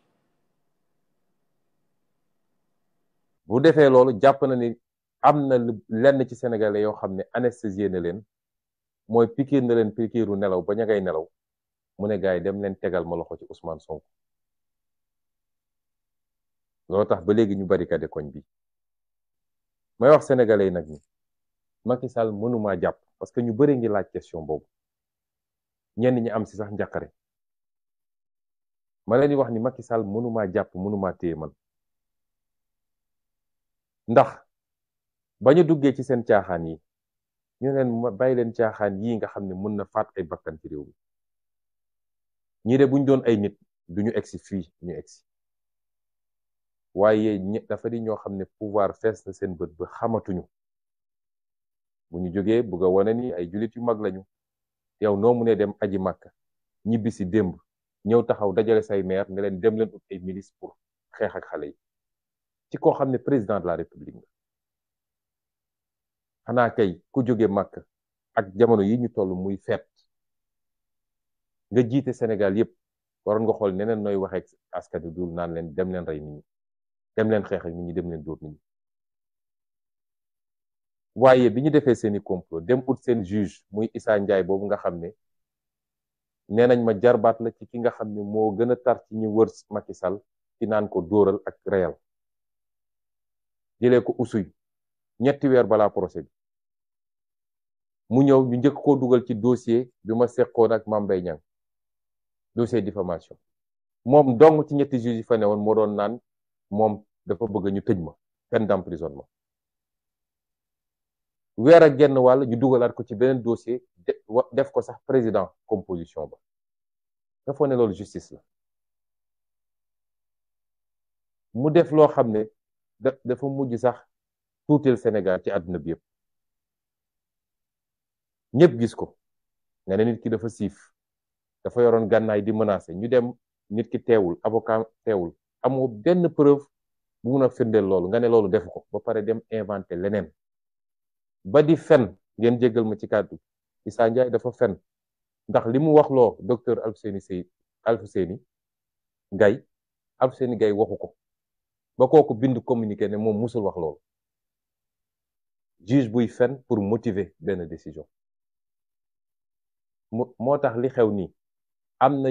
bu defee loolu jàpp na ni am na lenn ci sénégalais yoo xam ne anesthésié na leen mooy pikiir na leen pikiiru nelaw ba ña ngay nelaw mu ne gars yi dem leen tegal ma loxo ci Ousmane Sonko loolu tax ba léegi ñu barricade koñ bi may wax sénégalais yi nag ni Macky Sall mënumaa jàpp parce que ñu bëri ngi laaj question boobu ñenn ñi am si sax njàqare ma leen di wax ni Macky Sall mënumaa jàpp mënumaa téye man ndax ba ñu duggee ci seen caaxaan yi ñu leen bàyyi leen caaxaan yii nga xam ne mën na faat ay bakkan ci réew mi ñii de buñ doon ay nit duñu egsi fii ñu egsi waaye dafa di ñoo xam ne pouvoir fees na seen bët ba xamatuñu bu ñu jógee bëgg a wane ni ay jullit yu mag lañu yow noo mu ne dem aji màkka ñibbi si démb ñëw taxaw dajale say maire ne leen dem leen ut ay milice pour xeex ak xale yi ci koo xam ne président de la république nga xanaa kay ku jóge màkk ak jamono yi ñu toll muy feet nga jiite Sénégal yépp waroon nga xool neneen nooy waxee askan wi dul naan leen dem leen rey nit ñi dem leen xeex ak nit ñi dem leen dóor nit ñi waaye bi ñu defee seeni complot dem ut seen juge muy Issa Ndiaye boobu nga xam ne nee nañ ma jarbaat la ci ki nga xam ne moo gën a tar ci ñu wër Macky Sall ci naan ko dóoral ak reyal jëlee ko usuy ñetti weer balaa procès bi mu ñëw ñu njëkk koo dugal ci dossier bi ma seqoon ak Mame Mbaye Niang dossier diffamation moom dong ci ñetti juge yi fa ne woon moo doon naan moom dafa bëgg ñu tëj ma peine d'emprisonnement weer ak genn wàll ñu dugalaat ko ci beneen dossier def ko sax président composition ba dafa ne loolu justice la mu def loo xam ne dafa mujj sax tuutil Sénégal ci àdduna bi yëpp ñëpp gis ko nga ne nit ki dafa siif dafa yoroon gànnaay di menacer ñu dem nit ki teewul avocat teewul amoo benn preuve bu mun a firndeel loolu nga ne loolu defu ko ba pare dem inventé leneen ba di fen ngeen jéggal ma ci kàddu Issa Ndiaye dafa fen ndax li mu wax loo docteur Alfousseyni Gaye waxu ko ba kooku bind communiqué ne moom musul wax loolu juge buy fen pour motiver benn décision moo tax li xew nii am na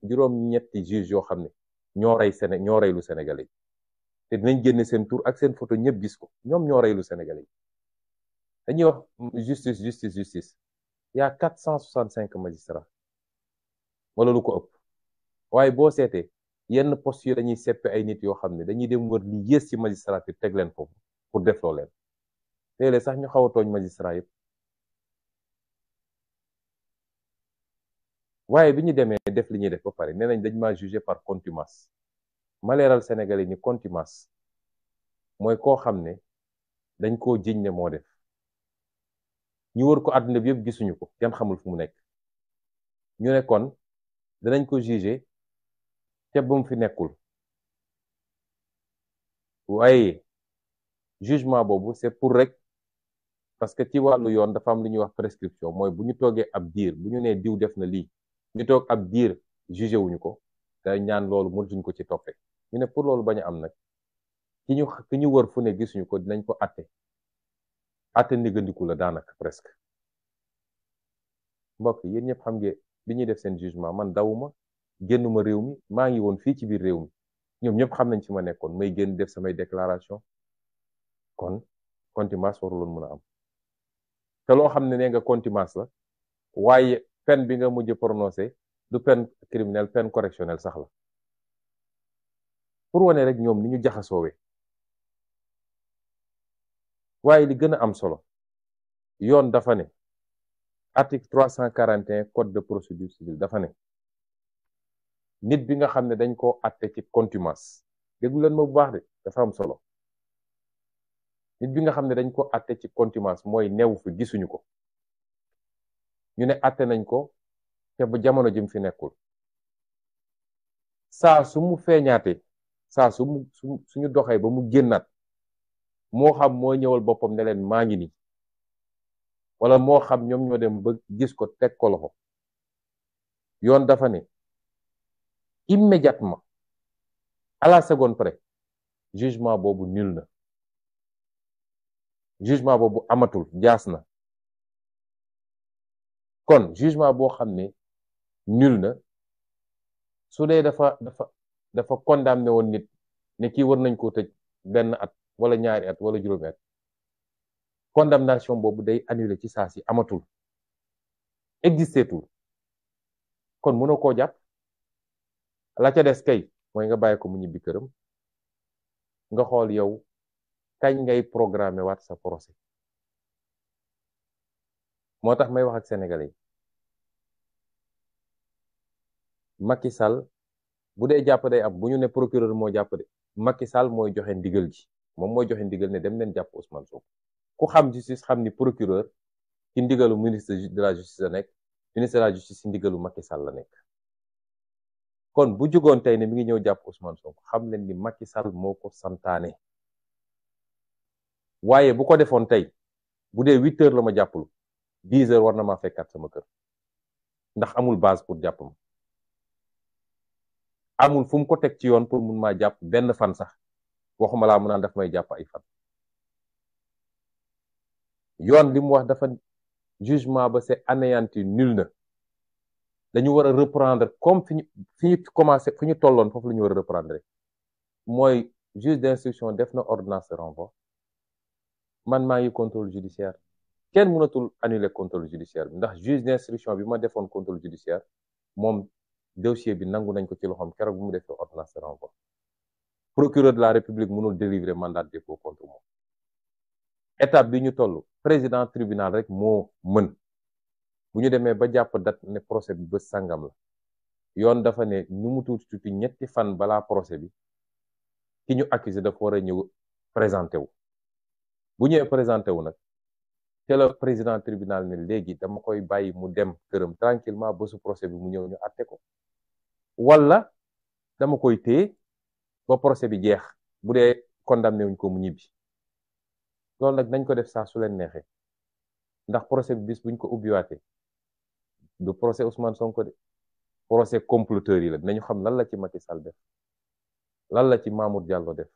juróom-ñetti juge yoo xam ne ñoo rey lu Sénégalais yi te dinañ génne seen tur ak seen photo ñëpp gis ko ñoom ñoo rey lu Sénégalais yi dañuy wax justice y a 465 magistrats wala lu ko ëpp waaye boo seetee yenn poste yi dañuy seppe ay nit yoo xam ne dañuy dem wër li yées ci magistrature teg leen foofu pour defloo leen léeg-léeg sax ñu xaw a tooñ magistrat yëpp waaye bi ñu demee def li ñuy def ba pare nee nañ dañ maa jugé par contumace ma leeral Sénégalais ni contumace mooy koo xam ne dañ koo jiñ ne moo def ñu wër ko àdduna bi yëpp gisuñu ko kenn xamul fu mu nekk ñu ne kon danañ ko jugé te bu mu fi nekkul waaye jugement boobu c'est pour rek parce que ci wàllu yoon dafa am lu ñuy wax prescription mooy bu ñu toogee ab diir bu ñu nee diw def na lii ñu toog ab diir jugé wuñu ko day ñaan loolu mënatuñ ko ci toppee ñu ne pour loolu bañ a am nag ki ñu wër fu ne gisuñu ko dinañ ko atte ndiggandiku la daanaka presque mbokk yéen ñëpp xam ngeen bi ñuy def seen jugement man dawuma génnuma réew mi maa ngi woon fii ci biir réew mi ñoom ñëpp xam nañ ci ma nekkoon may génn def samay déclaration kon contumace waruloon mën a am te loo xam ne nee nga contumace la waaye peine bi nga mujj prononcé du peine criminelle peine correctionnelle sax la pour wane rek ñoom ni ñu jaxasoowee waaye li gën a am solo yoon dafa ne article 341 code de procédure civile dafa ne nit bi nga xam ne dañ koo atte ci contumace déglu leen ma bu baax de dafa am solo nit bi nga xam ne dañ ko atte ci contumace mooy neewu fi gisuñu ko ñu ne atte nañ ko te ba jamono jëm fi nekkul saa su mu feeñaatee saa suñu doxee ba mu génnaat moo xam moo ñëwal boppam ne leen maa ngi nii wala moo xam ñoom ñoo dem ba gis ko teg ko loxo yoon dafa ne immédiatement à la seconde près jugement boobu nul na jugement boobu amatul jaas na kon jugement boo xam ne nul na su dee dafa condamné woon nit ne kii war nañ koo tëj benn at wala ñaari at wala juróomi at condamnation boobu day annulé ci saa si amatul existeetul kon mënoo koo jàpp la ca des kay mooy nga bàyyi ko mu ñibbi këram nga xool yow kañ ngay programmer waat sa procès moo tax may wax ak sénégalais yi Macky Sall bu dee jàpp day am bu ñu ne procureur moo jàpp de Macky Sall mooy joxe ndigal ji moom mooy joxe ndigal ne dem leen jàpp Ousmane Sonko ku xam justice xam ni procureur ci ndigalu ministre de la justice la nekk ministre de la justice ci ndigalu Macky Sall la nekk kon bu jugoon tey ne mi ngi ñëw jàpp Ousmane Sonko xam leen ni Macky Sall moo ko santaane waaye bu ko defoon tey bu dee 8 heures la ma jàppalu 10 heures war na maa fekkaat sama kër ndax amul base pour jàpp ma amul fu mu ko teg ci yoon pour mun maa jàpp benn fan sax waxuma laa mu naan daf may jàpp ay fan yoon li mu wax dafa jugement ba c'est anéanti nul na dañu war a reprendre comme fi ñu commencé fi ñu tolloon foofu la ñu war a reprendre mooy juge d'instruction def na ordonnance de renvoi man maa ngi contrôle judiciaire kenn mënatul annuler contrôle judiciaire bi ndax juge d'instruction bi ma defoon contrôle judiciaire moom dossier bi nangu nañ ko ci loxoom keroog bu mu defee ordonnance de renvoi procureur de la république mënul délivrer mandat de dépôt contre moom étape bi ñu toll président tribunal rek moo mën bu ñu demee ba jàpp date ne procès bi bés sàngam la yoon dafa ne nu mu tuuti tuuti ñetti fan balaa procès bi ki ñu accusé dafa war a ñëw présenté wu bu ñëwee présenté wu nag te la président tribunal ne léegi dama koy bàyyi mu dem këram tranquillement bésu procès bi mu ñëw ñu àtte ko wala dama koy téye ba procès bi jeex bu dee condamné wuñ ko mu ñibbi loolu nag nañ ko def saa su leen neexee ndax procès bi bis buñ ko ubbiwaatee du procès Ousmane Sonko de procès comploteurs yi la dinañu xam lan la ci Macky Sall def lan la ci Mamour Diallo def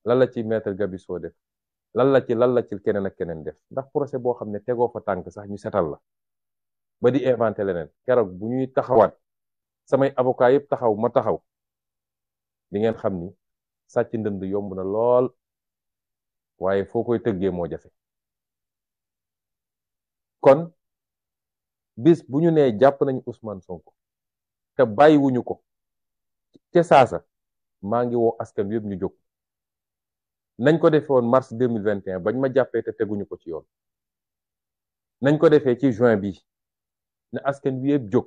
lan la ci maître Gabisso def lan la ci keneen ak keneen def ndax procès boo xam ne tegoo fa tànk sax ñu setal la ba di inventé leneen keroog bu ñuy taxawaat samay avocat yëpp taxaw ma taxaw di ngeen xam ni sàcc ndënd yomb na lool waaye foo koy tëggee moo jafe kon bis bu ñu nee jàpp nañu Ousmane Sonko te bàyyiwuñu ko ca saasa maa ngi woo askan wi yëpp ñu jóg nañ ko defee woon mars 2021 bañ ma jàppee te teguñu ko ci yoon nañ ko defee ci juin bi ne askan wi yëpp jóg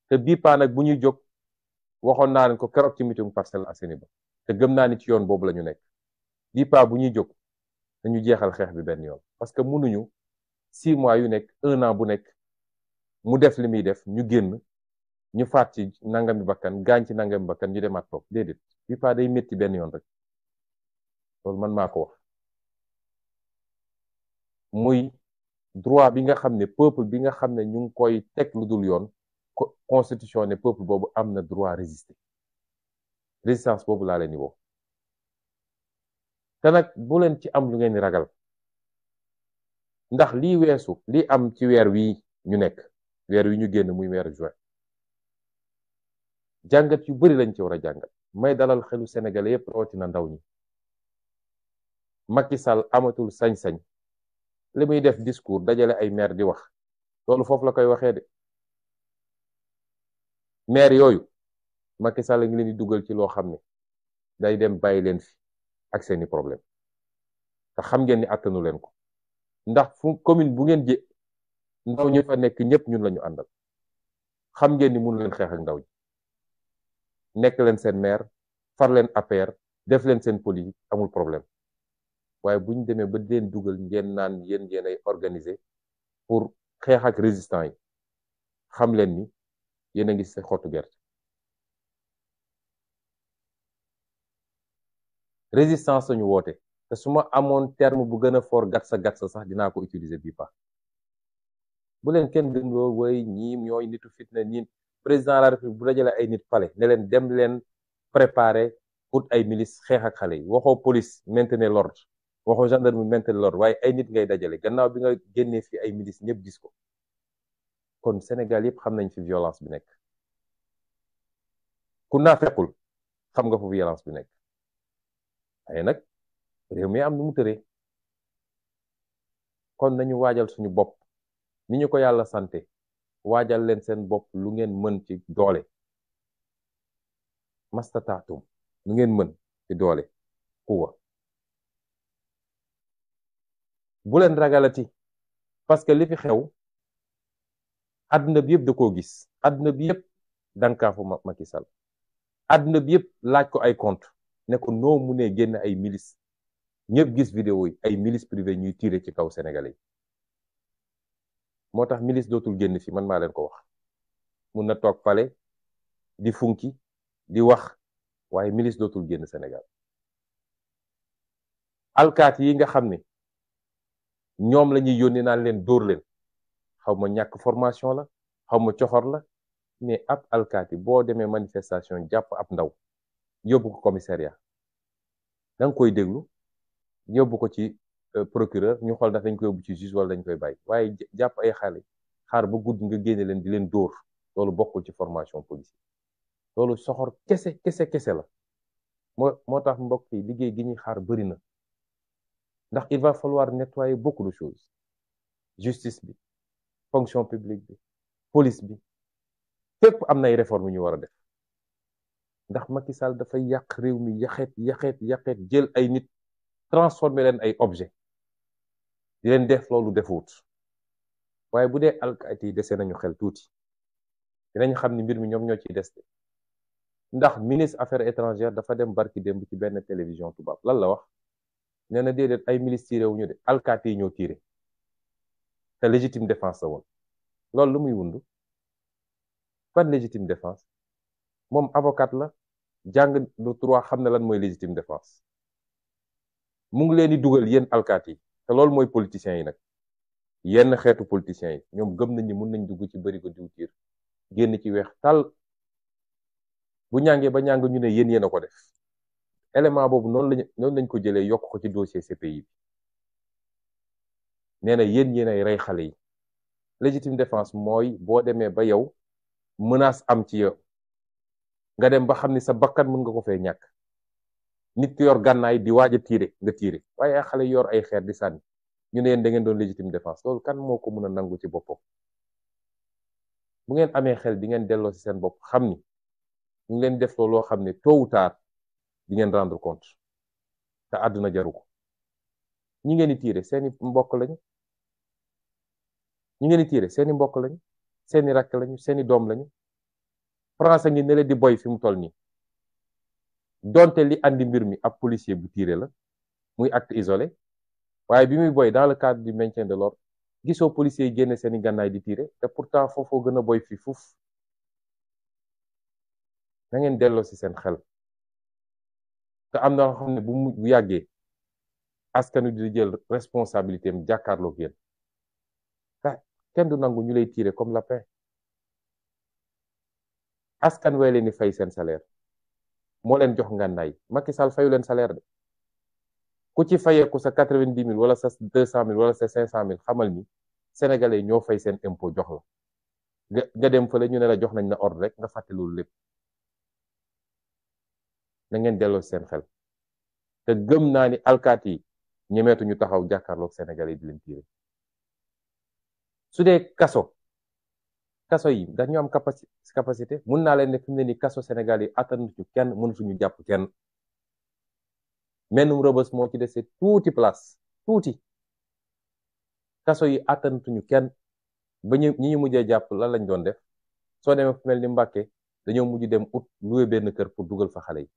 te bii paa nag bu ñuy jóg waxoon naa leen ko keroog ci meeting Parcelles Assainies ba te gëm naa ni ci yoon boobu la ñu nekk bii paa bu ñuy jóg dañu jeexal xeex bi benn yoon parce que mënuñu 6 mois yu nekk 1 an bu nekk mu def li muy def ñu génn ñu faat ci nangami bakkan gaañ ci nangami bakkan ñu demaat toog déedéet bii paa day métti benn yoon rek loolu man maa ko wax muy droit bi nga xam ne peuple bi nga xam ne ñu ngi koy teg lu dul yoon constitution ne peuple boobu am na droit résister résistance boobu laa leen di woo te nag bu leen ci am lu ngeen di ragal ndax lii weesu lii am ci weer wi ñu nekk weer wi ñu génn muy weeru juin jàngat yu bari lañ ci war a jàngat may dalal xelu sénégalais yépp rawatina ndaw ñi Macky Sall amatul sañ-sañ li muy def discours dajale ay maire di wax loolu foofu la koy waxee de maire yooyu Macky Sall ngi leen di dugal ci loo xam ne day dem bàyyi leen fi ak seeni problème te xam ngeen ni attanu leen ko ndax fu commune bu ngeen jë ndaw ñu fa nekk ñëpp ñun lañu àndal xam ngeen ni mënu leen xeex ak ndaw ñi nekk leen seen maire far leen APR def leen seen politique amul problème waaye bu ñu demee ba leen dugal ngeen naan yéen ay organiser pour xeex ak résistant yi xam leen ni yéen a ngi sa xottu gerte résistance lañu woote te su ma amoon terme bu gën a fort gatsa sax dinaa ko utiliser bii pa bu leen kenn gën loo woy ñii ñooy nitu fitna ñii président de la république bu dajale ay nit pale ne leen dem leen préparer pour ay milice xeex ak xale yi waxoo police maintenir l'ordre waxoo gendarmerie maintenir l'ordre waaye ay nit ngay dajale gannaaw bi nga génnee fi ay milice ñëpp gis ko kon Sénégal yëpp xam nañ fi violence bi nekk ku naa fekkul xam nga fu violence bi nekk waaye nag réew mi am nu mu tëree kon nañu waajal suñu bopp ni ñu ko yàlla sante waajal leen seen bopp lu ngeen mën ci doole mastataatum lu ngeen mën ci doole kuwa bu leen ragalati parce que li fi xew àdduna bi yëpp da koo gis àdduna bi yëpp dankaafu Macky Sall àdduna bi yëpp laaj ko ay compte ne ko noo munee génn ay milice ñëpp gis vidéo yi ay milice privé ñuy tirer ci kaw sénégalais yi moo tax milice dootul génn fi man maa leen ko wax mun na toog pale di funki di wax waaye milice dootul génn Sénégal alkaati yi nga xam ne ñoom la ñuy yónni naan leen dóor leen xaw ma ñàkk formation la xaw ma coxor la mais ab alkaati boo demee manifestation jàpp ab ndaw yóbbu ko commissariat da nga koy déglu yóbbu ko ci procureur ñu xool ndax dañ koy yóbbu ci juge wala dañ koy bàyyi waaye jàpp ay xale xaar ba guddi nga génne leen di leen dóor loolu bokkul ci formation policier loolu soxor kese la moo tax mbokk yi liggéey gi ñuy xaar bëri na ndax il va falloir nettoyer beaucoup de choses justice bi fonction publique bi police bi fépp am na ay réformes ñu war a def ndax Macky Sall dafay yàq réew mi yaxeet jël ay nit transformer leen ay objet di leen def loolu defuwut waaye bu dee alkaati yi dese nañu xel tuuti dinañ xam ni mbir mi ñoom ñoo ciy des ndax ministre affaires étrangères dafa dem barki démb ci benn télévision tubaab lan la wax nee na déedéet ay milices tiré wuñu de alkaati yi ñoo tiré te légitime défense la woon loolu lu muy wundu ban légitime défense moom avocat la jàng du droit xam ne lan mooy légitime défense mu ngi leen di dugal yéen alkaati yi te loolu mooy politiciens yi nag yenn xeetu politiciens yi ñoom gëm nañ ni mun nañ dugg ci bëri ko diwtiir génn ci weex tal bu ñàngee ba ñàng ñu ne yéen a ko def élément boobu noonu lañ ko jëlee yokk ko ci dossier CPI bi nee na yéen ay rey xale yi légitime défense mooy boo demee ba yow menace am ci yow nga dem ba xam ni sa bakkan mën nga ko fee ñàkk nit ki yor gànnaay di waaj a tiire nga tiire waaye ay xale yor ay xeer di sànni ñu ne yéen da ngeen doon légitime défense loolu kan moo ko mën a nangu ci boppam bu ngeen amee xel di ngeen delloo ci seen bopp xam ni ñu ngi leen def loo xam ne tôt ou tard di ngeen rendre compte te àdduna jaru ko ñi ngeen di tiire seeni mbokk lañu ñi ngeen di tiire seeni mbokk lañu seeni rakk lañu seeni doom lañu français ngi ne leen di boy fi mu toll nii donte li andi mbir mi ab policier bu tiire la muy acte isolé waaye bi muy boy dans le cadre du maintien de l'ordre gisoo policier yi génne seeni gànnaay di tiire te pourtant foofoo gën a boy fi fuuf na ngeen delloo ci seen xel te am na loo xam ne bu yàggee askanu di jël responsabilité am jàkkaarloog yéen kenn du nangu ñu lay tiire comme lapin askan wee leen di fay seen salaire moo leen jox ngànnaay Macky Sall fayu leen salaire de ku ci fayeeku sa 90 000 wala sa 200 000 wala sa 500 000 xamal ni sénégalais ñoo fay seen impôt jox la nga dem fële ñu ne la jox nañ la ordre rek nga fàtte loolu lépp na ngeen delloo seen xel te gëm naa ni alkaati yi ñemeetu ñu taxaw jàkkaarloog sénégalais yi di leen tiire su dee kaso yi dañu am capacité mun naa leen ne fi mu ne nii kaso Sénégal yi attanuñu kenn mënatuñu jàpp kenn mennum Rebeuss moo ci dese tuuti place tuuti kaso yi attanuñu kenn ba ñi ñu mujjee jàpp lan lañ doon def soo demee fu mel ni Mbàkke dañoo mujj dem ut loué benn kër pour dugal fa xale yi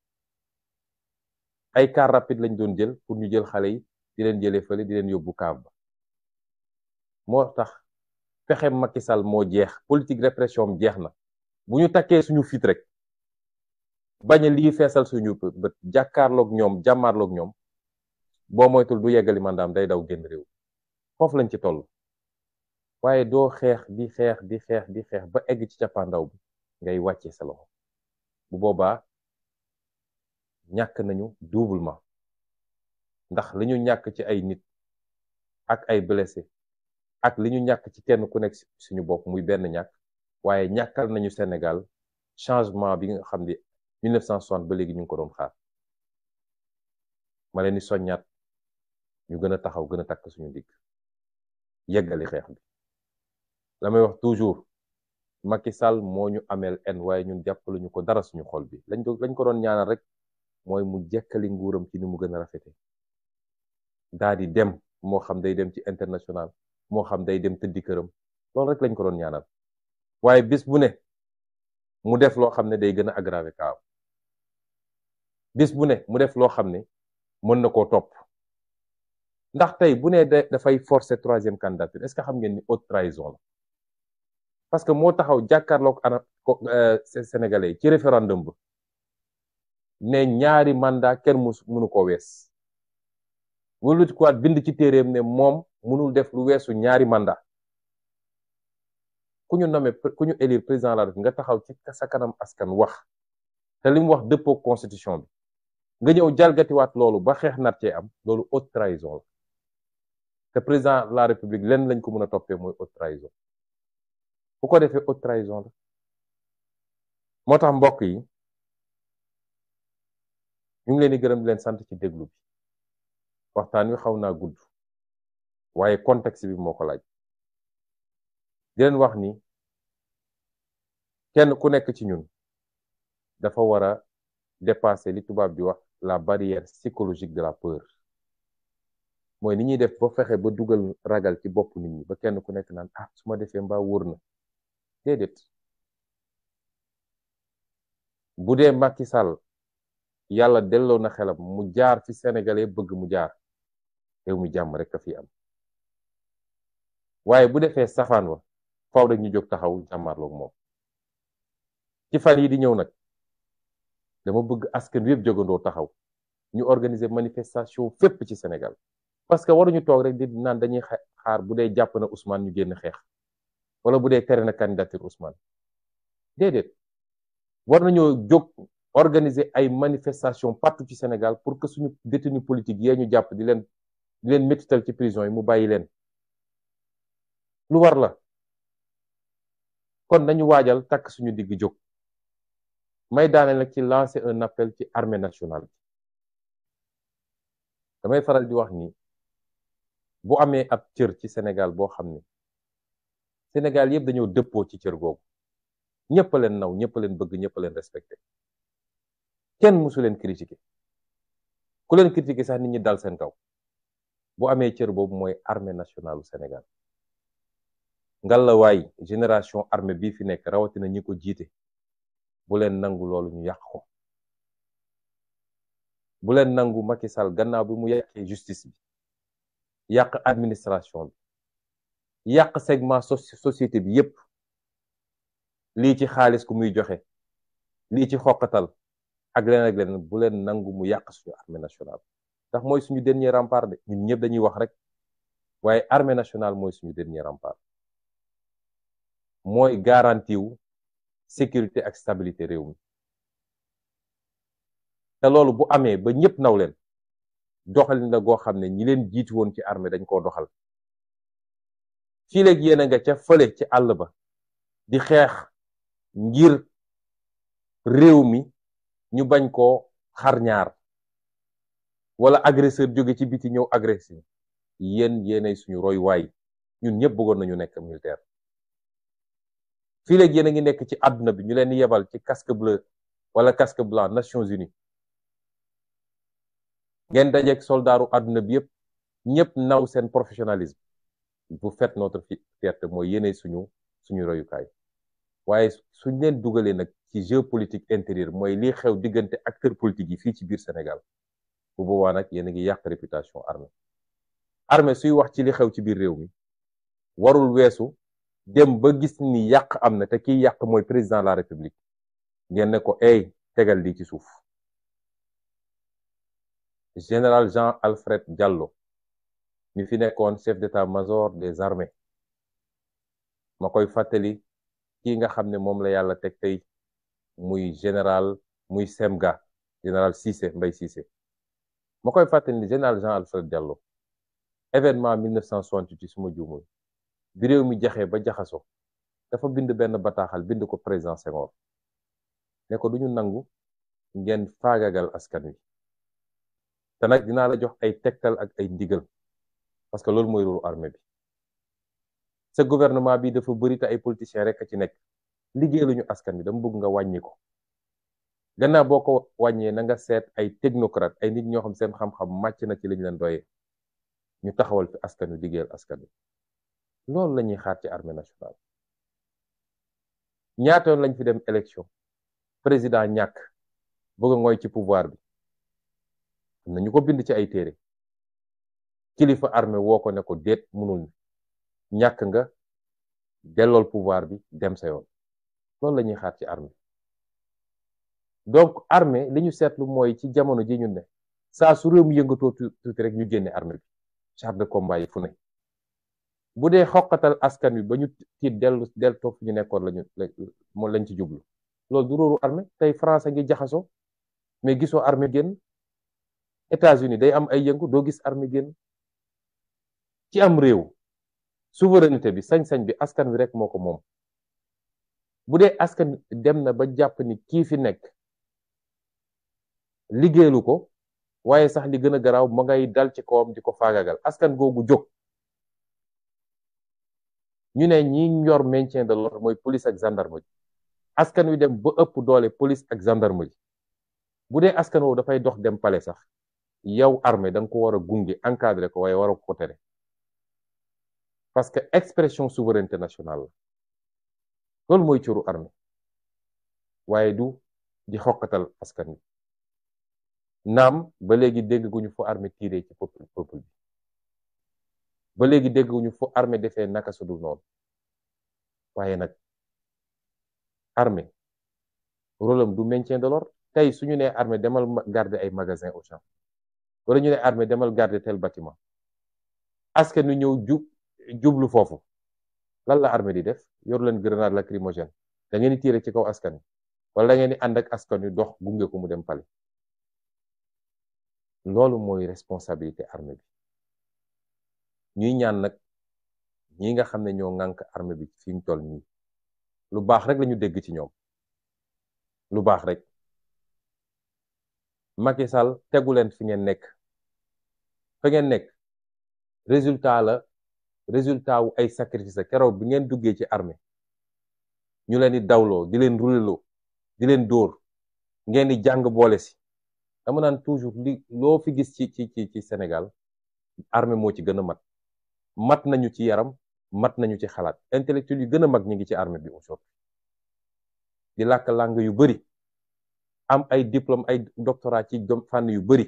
ay car rapide lañ doon jël pour ñu jël xale yi di leen jëlee fële di leen yóbbu kaab ba moo tax pexe Macky Sall moo jeex politique répression am jeex na bu ñu takkee suñu fit rek bañ a lii feesal suñu bët jàkkaarloog ñoom jàmmaarloog ñoom boo moytul du yeggali mandaam day daw génn réew foofu lañ ci toll waaye doo xeex di xeex ba egg ci cappaandaw bi ngay wàccee sa loxo bu boobaa ñàkk nañu doublement ndax li ñu ñàkk ci ay nit ak ay blessé ak li ñu ñàkk ci kenn ku nekk suñu bopp muy benn ñàkk waaye ñàkkal nañu Sénégal changement bi nga xam ne 1960 ba léegi ñu ngi ko doon xaar ma leen di soññaat ñu gën a taxaw gën a takk suñu digg yeggali xeex bi la may wax toujours Macky Sall moo ñu ameel en waaye ñun jàppaluñu ko dara suñu xol bi lañ ko doon ñaanal rek mooy mu jekkali nguuram ci ni mu gën a rafete daa di dem moo xam day dem ci international moo xam day dem tëddi këram loolu rek lañ ko doon ñaanal waaye bis bu ne mu def loo xam ne day gën a aggraver kaaw bis bu ne mu def loo xam ne mën na koo topp ndax tey bu ne dafay forcer troisième candidature est-ce que xam ngeen ni haute trahison la parce que moo taxaw jàkkaarloog sénégalais ci référendum ba ne ñaari mandat kenn mënu ko wees wuluti kuwaat bind ci téeréem ne moom mënul def lu weesu ñaari mandat ku ñu élire président de la République nga taxaw ci sa kanam askan wax te li mu wax dëppoo constitution bi nga ñëw jalgatiwaat loolu ba xeex nar cee am loolu haute trahison la te président de la République lenn lañ ko mën a toppee mooy haute trahison bu ko defee haute trahison la moo tax mbokk yi ñu ngi leen di gërëm di leen sant ci déglu bi waxtaan wi xaw naa gudd waaye contexte bi moo ko laaj di leen wax ni kenn ku nekk ci ñun dafa war a dépasser li tubaab di wax la barrière psychologique de la peur mooy ni ñuy def ba fexe ba dugal ragal ci bopp nit ñi ba kenn ku nekk naan ah su ma defee mbaa wóor na déedéet bu dee Macky Sall yàlla delloo na xelam mu jaar fi sénégalais bëgg mu jaar réew mi jàmm rek a fi am waaye bu defee safaan wa faaw rek ñu jóg taxaw jàmmarloog moom ci fan yi di ñëw nag dama bëgg askan wi yëpp jógandoo taxaw ñu organiser manifestation fépp ci Sénégal parce que waruñu toog rek di naan dañuy xaar bu dee jàpp na Ousmane ñu génn xeex wala bu dee tere na candidature Ousmane déedéet war nañoo jóg organiser ay manifestation partout ci Sénégal pour que suñu détenu politique yee ñu jàpp di leen métital ci prison yi mu bàyyi leen lu war la kon nañu waajal takk suñu digg jóg may daane nag ci lancer un appel ci armée nationale damay faral di wax ni bu amee ab cër ci Sénégal boo xam ne Sénégal yëpp dañoo dëppoo ci cër googu ñëpp a leen naw ñëpp a leen bëgg ñëpp a leen respecté kenn mësu leen critiqué ku leen critiqué sax nit ñi dal seen kaw bu amee cër boobu mooy armée nationale du Sénégal ngalawaay génération armée bii fi nekk rawatina ñi ko jiite bu leen nangu loolu ñu yàq ko bu leen nangu Macky Sall gannaaw bi mu yàqee justice bi yàq administration bi yàq segment société bi yépp lii ci xaalis ku muy joxe lii ci xoqatal ak leneen bu leen nangu mu yàq suñu armée nationale ndax mooy suñu dernier rempart de ñun ñëpp dañuy wax rek waaye armée nationale mooy suñu dernier rempart mooy garantie wu sécurité ak stabilité réew mi te loolu bu amee ba ñëpp naw leen doxalin la goo xam ne ñi leen jiitu woon ci armée dañ koo doxal fii léegi yéen a nga ca fële ci àll ba di xeex ngir réew mi ñu bañ koo xar ñaar wala agresseur jóge ci biti ñëw agressé yéenay suñu roy waay ñun ñëpp bëggoon nañu nekk militaire fii léegi yéen a ngi nekk ci àdduna bi ñu leen yebal ci casque bleu wala casque blanc Nations Unies ngeen dajeek soldaaru àdduna bi yëpp ñëpp naw seen professionnalisme vous faites notre fierté mooy yéenay suñu royukaay waaye suñ leen dugalee nag ci géopolitique intérieure mooy lii xew diggante acteurs politiques yi fii ci biir Sénégal bu boobaa nag yéen a ngi yàq réputation armée suy wax ci li xew ci biir réew mi warul weesu dem ba gis ni yàq am na te kiy yàq mooy président de la république ngeen ne ko ay tegal lii ci suuf général Jean Alfred Diallo mi fi nekkoon chef d'état-major des armées ma koy fàttali kii nga xam ne moom la yàlla teg tey muy général muy semga général Cissé Mbaye Cissé ma koy fàttali ni général Jean Alfred Diallo événement 1968 su ma juumul bi réew mi jaxee ba jaxasoo dafa bind benn bataaxal bind ko président Senghor ne ko duñu nangu ngeen faagagal askan wi te nag dinaa la jox ay tegtal ak ay ndigal parce que loolu mooy rôle armée bi sa gouvernement bi dafa bëri te ay politiciens rek a ci nekk liggéeyaluñu askan wi dama bëgg nga wàññi ko gannaaw boo ko wàññee na nga seet ay technocrate ay nit ñoo xam seen xam-xam màcc na ci liñ leen doyee ñu taxawal fi askan wi liggéeyal askan wi loolu la ñuy xaar ci armée nationale ñaata yoon lañ fi dem élection président ñàkk bëgg a ngoy ci pouvoir bi am na ñu ko bind ci ay téere kilifa armée woo ko ne ko déet mënul ñàkk nga dellool pouvoir bi dem sa yoon loolu la ñuy xaar ci armée donc armée li ñu seetlu mooy ci jamono ji ñun ne saa su réew mi yëngatoo tuuti rek ñu génne armée bi char de combat yi fu ne bu dee xoqatal askan wi ba ñu tiit dellu toog fi ñu nekkoon lañ ci jublu loolu du róoru armée tey France ngi jaxasoo mais gisoo armée génn États-Unis day am ay yëngu doo gis armée génn ci am réew souveraineté bi sañ-sañ bi askan wi rek moo ko moom bu dee askan dem na ba jàpp ni kii fi nekk liggéeyalu ko waaye sax li gën a garaaw ma ngay dal ci kawam di ko faagagal askan googu jóg ñu ne ñi yor maintien de l'ordre mooy police ak gendarmerie askan wi dem ba ëpp doole police ak gendarmerie bu dee askan woowu dafay dox dem palais sax yow armée da nga ko war a gunge encadré ko waaye war a ko tere parce que expression souveraineté nationale la loolu mooy cëru armée waaye du di xokkatal askan wi naam ba léegi dégg guñu fu armée tiré ci peuple bi ba léegi dégg guñu fu armée defee naka su dul noonu waaye nag armée rôle am du maintien de l'ordre tey suñu nee armée demal garder ay magasin au champ wala ñu ne armée demal garder tel bâtiment askan wi ñëw jublu foofu lan la armée di def yor leen grenade lacrymogène da ngeen di tirer ci kaw askan wi wala da ngeen di ànd ak askan wi dox gunge ko mu dem pale loolu mooy responsabilité armée bi ñuy ñaan nag ñi nga xam ne ñoo ŋànk armée bi fi ñu toll nii lu baax rek lañu dégg ci ñoom lu baax rek Macky Sall tegu leen fi ngeen nekk fa ngeen nekk résultat wu ay sacrifice keroog bi ngeen duggee ci armée ñu leen di dawloo di leen ruleloo di leen dóor ngeen di jàng boole si dama naan toujours loo fi gis ci Sénégal armée moo ci gën a mat nañu ci yaram mat nañu ci xalaat intellectuel yu gën a mag ñi ngi ci armée bi aujourd'hui di làkk langue yu bari am ay diplôme ay doctorat ci fànn yu bari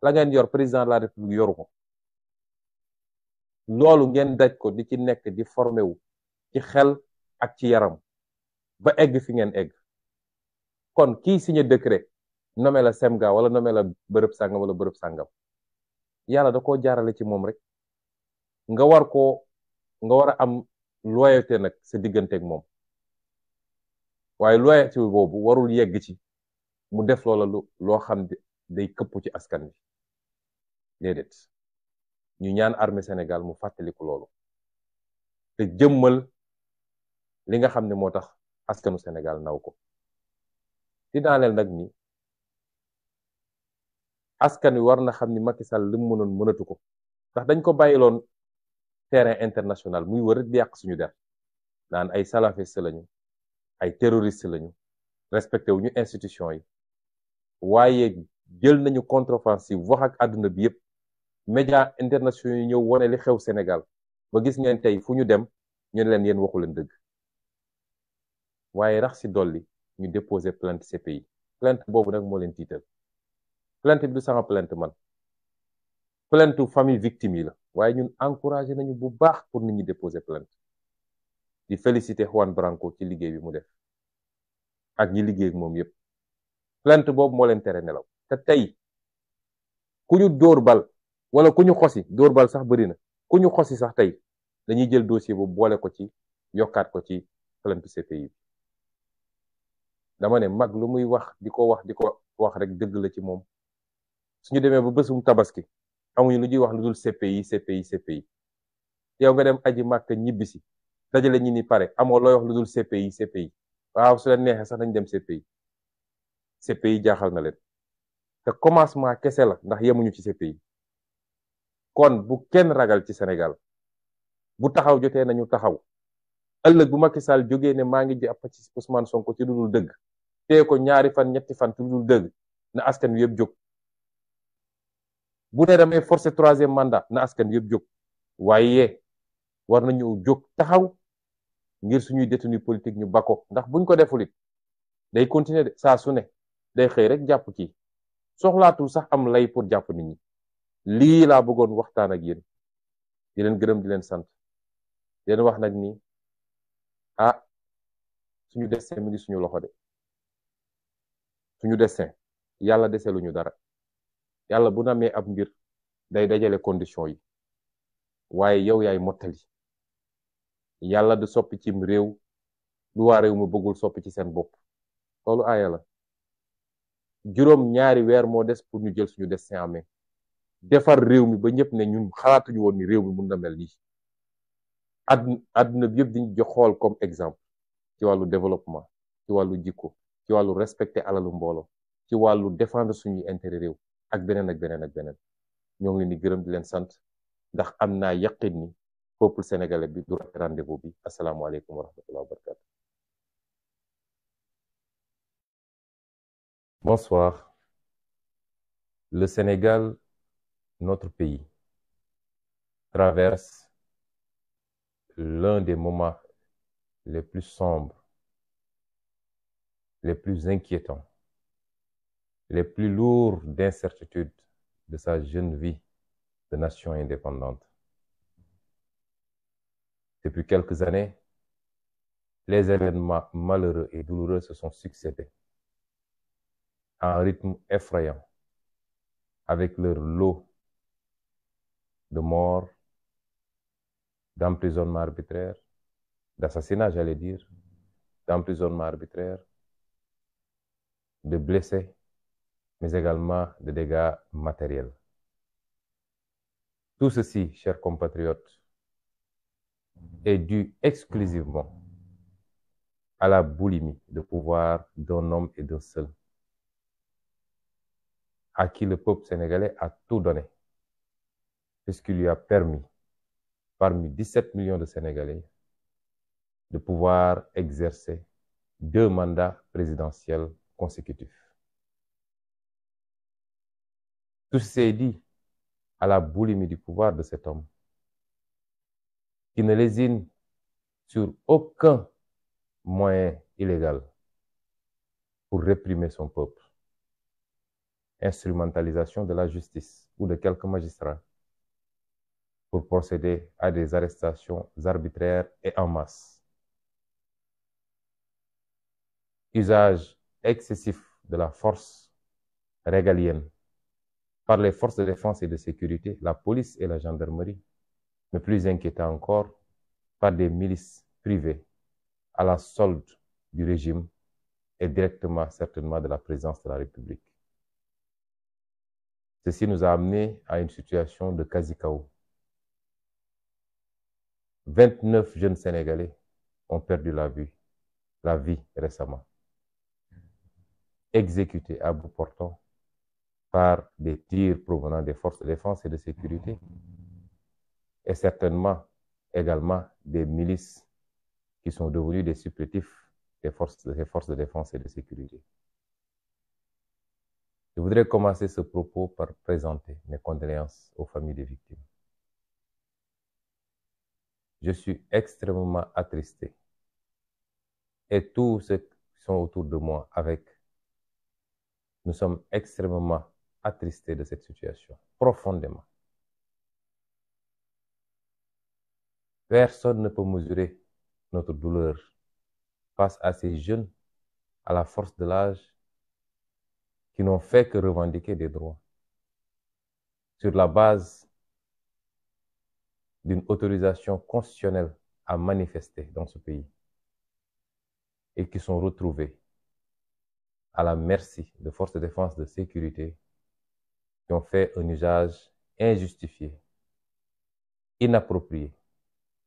la ngeen yor président de la république yoru ko loolu ngeen daj ko di ci nekk di formé wu ci xel ak ci yaram ba egg fi ngeen egg kon kii signé décret nommé la semga wala nommé la bërëb sàngam wala bërëb sàngam yàlla da koo jaarale ci moom rek nga war a am loyauté nag sa digganteeg moom waaye loyauté boobu warul yegg ci mu def loola loo xam day këpp ci askan bi déedéet ñu ñaan armée Sénégal mu fàttaliku loolu te jëmmal li nga xam ne moo tax askanu Sénégal naw ko di daaneel nag ni askan wi war na xam ni Macky Sall li mu mënoon mënatu ko ndax dañ ko bàyyiloon terrain international muy wër di yàq suñu der naan ay salafiste lañu ay terroriste lañu respecté wu ñu institution yi waaye jël nañu contre-offensive wax ak àdduna bi yépp média internationaux yi ñëw wone li xew Sénégal ba gis ngeen tey fu ñu dem ñu ne leen yéen waxu leen dëgg waaye rax si dolli ñu déposer plainte CPI plainte boobu nag moo leen tiital plainte bi du sama plainte man plainte famille victime yi la waaye ñun encouragé nañu bu baax pour nit ñi déposer plainte di féliciter Juan Branco ci liggéey bi mu def ak ñi liggéey ak moom yépp plainte boobu moo leen tere nelaw te tey ku ñu dóor bal wala ku ñu xosi dóor bal sax bëri na ku ñu xosi sax tey dañuy jël dossier boobu boole ko ci yokkaat ko ci plainte CPI bi dama ne mag lu muy wax di ko wax rek dëgg la ci moom suñu demee ba bésum tabaski amuñu lu ñuy wax lu dul CPI yow nga dem aji màkk ñibbisi dajale ñi ni pare amoo looy wax lu dul CPI waaw su leen neexee sax nañ dem CPI jaaxal na leen te commencement kese la ndax yemuñu ci CPI kon bu kenn ragal ci Sénégal bu taxaw jotee nañu taxaw ëllëg bu Macky Sall jógee ne maa ngi jàpp ci Ousmane Sonko ci lu dul dëgg tee ko ñaari fan ñetti fan ci lu dul dëgg na askan wi yëpp jóg bu ne damay forcer troisième mandat na askan wi yëpp jóg waaye war nañu jóg taxaw ngir suñuy détenu politique ñu bako ndax buñ ko deful it day continuer de saa su ne day xëy rek jàpp kii soxlaatul sax am lay pour jàpp nit ñi lii laa bëggoon waxtaan ak yéen di leen gërëm di leen sant di leen wax nag ni suñu destin mi ngi suñu loxo de suñu destin yàlla deseluñu dara yàlla bu namee ab mbir day dajale condition yi waaye yow yaay mottali yàlla du soppi cim réew lu waa réew mu bëggul soppi ci seen bopp loolu aaya la juróom ñaari weer moo des pour ñu jël suñu destin en main defar réew mi ba ñëpp ne ñun xalaatuñu woon ni réew mi mun na mel nii àdduna bi yëpp diñu jox xool comme exemple ci wàllu développement ci wàllu jikko ci wàllu respecter alalu mbooloo ci wàllu défendre suñuy intérêt réew ak beneen ak beneen ak beneen ñoo ngi leen di gërëm di leen sant ndax am naa yaqin ni peuple sénégalais bi du rendez-vous bi asalaamualeykum wa rahmatullahi wa barakatu Bonsoir. Le Sénégal, notre pays, traverse l'un des moments les plus sombres, les plus inquiétants, les plus lourds d'incertitude de sa jeune vie de nation indépendante. Depuis quelques années, les événements malheureux et douloureux se sont succédés à un rythme effrayant, avec leur lot de morts, d'emprisonnement arbitraire, d'assassinat, j'allais dire, d'emprisonnement arbitraire, de blessés, mais également de dégâts matériels. Tout ceci, chers compatriotes, est dû exclusivement à la boulimie de pouvoir d'un homme et d'un seul, à qui le peuple sénégalais a tout donné, puisqu'il lui a permis, parmi 17 millions de Sénégalais, de pouvoir exercer 2 mandats présidentiels consécutifs. Tout ceci est dit à la boulimie du pouvoir de cet homme, qui ne lésine sur aucun moyen illégal pour réprimer son peuple. Instrumentalisation de la justice ou de quelques magistrats pour procéder à des arrestations arbitraires et en masse. Usage excessif de la force régalienne par les forces de défense et de sécurité, la police et la gendarmerie, mais plus inquiétant encore, par des milices privées à la solde du régime et directement certainement de la présidence de la République. Ceci nous a amené à une situation de quasi-chaos. 29 jeunes Sénégalais ont perdu la vie récemment, exécutés à bout portant par des tirs provenant des forces de défense et de sécurité, et certainement également des milices qui sont devenues des supplétifs des forces de défense et de sécurité. Je voudrais commencer ce propos par présenter mes condoléances aux familles des victimes. Je suis extrêmement attristé, et tous ceux qui sont autour de moi nous sommes extrêmement attristés de cette situation, profondément. Personne ne peut mesurer notre douleur face à ces jeunes à la force de l'âge qui n'ont fait que revendiquer des droits sur la base d'une autorisation constitutionnelle à manifester dans ce pays et qui sont retrouvés à la merci de forces de défense et de sécurité qui ont fait un usage injustifié, inapproprié,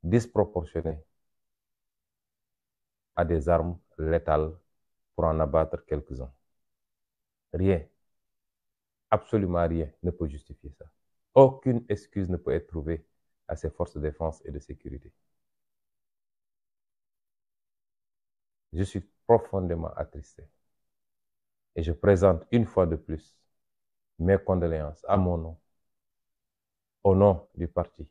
disproportionné à des armes létales pour en abattre quelques-uns. Rien, absolument rien ne peut justifier ça. Aucune excuse ne peut être trouvée à ces forces de défense et de sécurité. Je suis profondément attristé et je présente une fois de plus mes condoléances à mon nom, au nom du parti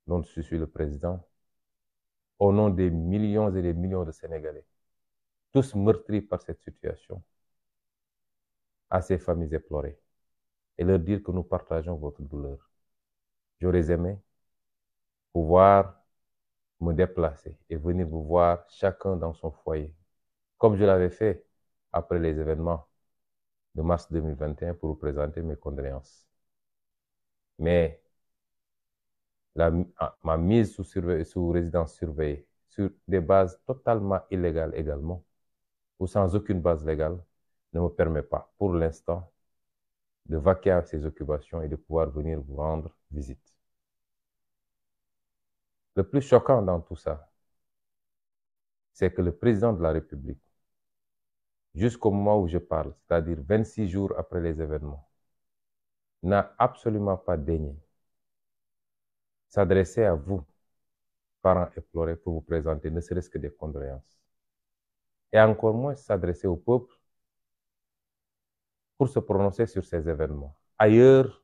dont je suis le président, au nom des millions et des millions de Sénégalais, tous meurtris par cette situation, à ces familles éplorées, et leur dire que nous partageons votre douleur. J'aurais aimé pouvoir me déplacer et venir vous voir chacun dans son foyer, comme je l'avais fait après les événements de mars 2021 pour vous présenter mes condoléances. Mais ma mise sous résidence surveillée, sur des bases totalement illégales également, ou sans aucune base légale, ne me permet pas, pour l'instant, de vaquer à ces occupations et de pouvoir venir vous rendre visite. Le plus choquant dans tout ça, c'est que le président de la République, jusqu'au moment où je parle, c'est-à-dire 26 jours après les événements, n'a absolument pas daigné s'adresser à vous, parents éplorés, pour vous présenter ne serait-ce que des condoléances. Et encore moins s'adresser au peuple pour se prononcer sur ces événements. Ailleurs,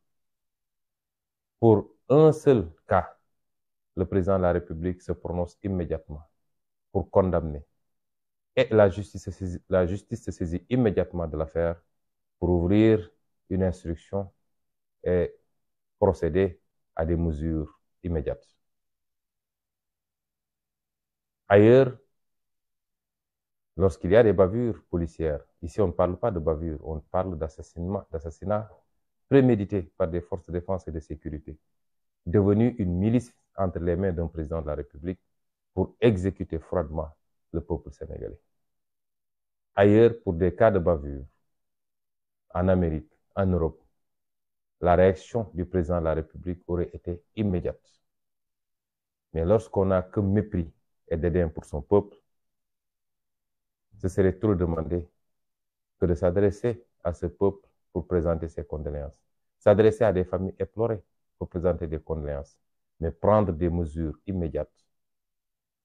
pour un seul cas, le président de la République se prononce immédiatement pour condamner. Et la justice se saisit immédiatement de l'affaire pour ouvrir une instruction et procéder à des mesures immédiates. Ailleurs, lorsqu'il y a des bavures policières, ici on ne parle pas de bavures, on parle d'assassinat prémédité par des forces de défense et de sécurité, devenu une milice entre les mains d'un président de la République pour exécuter froidement le peuple sénégalais. Ailleurs, pour des cas de bavure, en Amérique, en Europe, la réaction du président de la République aurait été immédiate. Mais lorsqu'on n'a que mépris et dédain pour son peuple, ce serait trop demander que de s'adresser à ce peuple pour présenter ses condoléances, s'adresser à des familles éplorées pour présenter des condoléances, mais prendre des mesures immédiates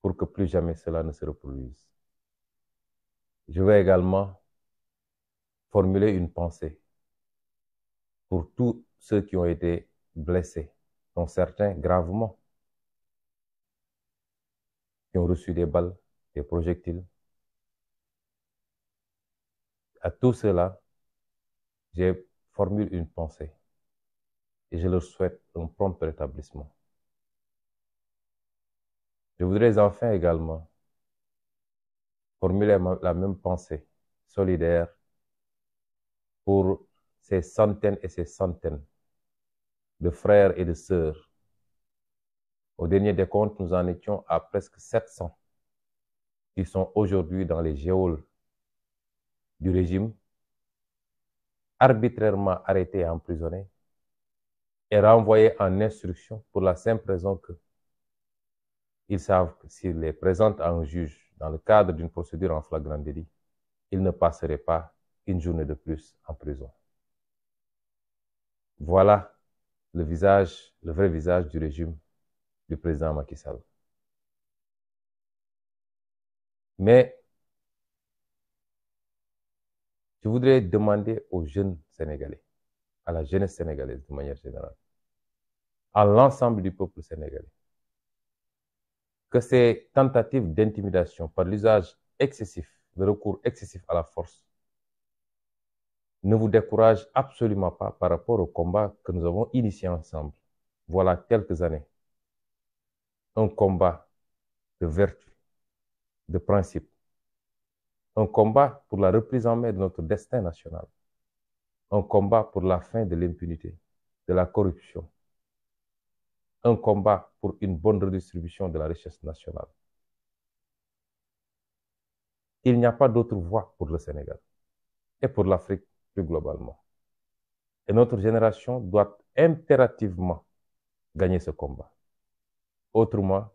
pour que plus jamais cela ne se reproduise. Je veux également formuler une pensée pour tous ceux qui ont été blessés, dont certains gravement, qui ont reçu des balles, des projectiles. À tous ceux-là, j'ai formulé une pensée et je leur souhaite un prompt rétablissement. Je voudrais enfin également formuler la même pensée solidaire pour ces centaines et ces centaines de frères et de sœurs. Au dernier décompte, nous en étions à presque 700 qui sont aujourd'hui dans les geôles du régime, arbitrairement arrêtés et emprisonnés et renvoyés en instruction pour la simple raison qu'ils savent que s'ils les présentent à un juge dans le cadre d'une procédure en flagrant délit, ils ne passeraient pas une journée de plus en prison. Voilà le vrai visage du régime du président Macky Sall. Mais je voudrais demander aux jeunes Sénégalais, à la jeunesse sénégalaise de manière générale, à l'ensemble du peuple sénégalais, que ces tentatives d'intimidation par l'usage excessif, le recours excessif à la force, ne vous découragent absolument pas par rapport au combat que nous avons initié ensemble, voilà quelques années. Un combat de vertu, de principe, un combat pour la reprise en main de notre destin national, un combat pour la fin de l'impunité, de la corruption, un combat pour une bonne redistribution de la richesse nationale. Il n'y a pas d'autre voie pour le Sénégal et pour l'Afrique plus globalement. Et notre génération doit impérativement gagner ce combat. Autrement,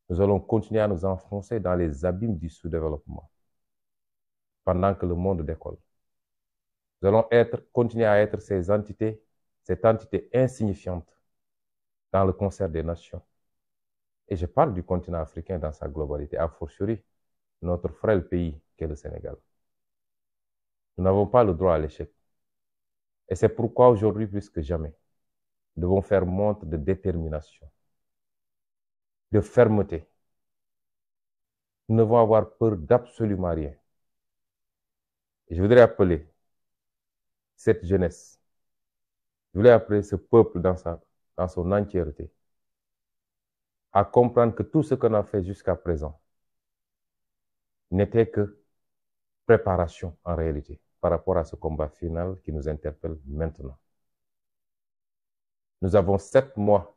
nous allons continuer à nous enfoncer dans les abîmes du sous-développement pendant que le monde décolle. Nous allons continuer à être cette entité insignifiante dans le concert des nations. Et je parle du continent africain dans sa globalité, a fortiori notre frêle pays qu'est le Sénégal. Nous n'avons pas le droit à l'échec. Et c'est pourquoi aujourd'hui, plus que jamais, nous devons faire montre de détermination, de fermeté. Nous devons avoir peur d'absolument rien. Et je voudrais appeler cette jeunesse, je voudrais appeler ce peuple dans son entièreté, à comprendre que tout ce qu'on a fait jusqu'à présent n'était que préparation en réalité par rapport à ce combat final qui nous interpelle maintenant. Nous avons 7 mois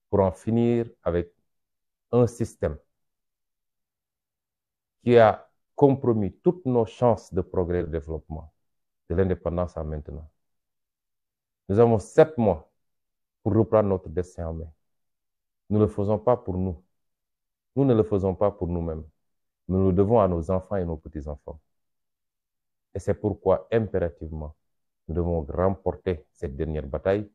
pour en finir avec un système qui a compromis toutes nos chances de progrès et de développement, de l'indépendance à maintenant. Nous avons 7 mois pour reprendre notre destin en main. Nous ne le faisons pas pour nous. Nous ne le faisons pas pour nous-mêmes. Nous le devons à nos enfants et nos petits-enfants. Et c'est pourquoi, impérativement, nous devons remporter cette dernière bataille,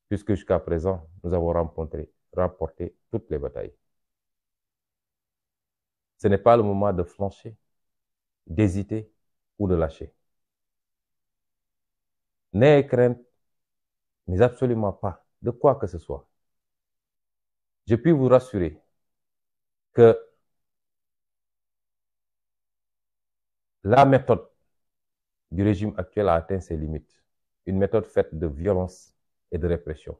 puisque jusqu'à présent, nous avons remporté toutes les batailles. Ce n'est pas le moment de flancher, d'hésiter ou de lâcher. N'ayez crainte, mais absolument pas, de quoi que ce soit. Je puis vous rassurer que la méthode du régime actuel a atteint ses limites. Une méthode faite de violence et de répression.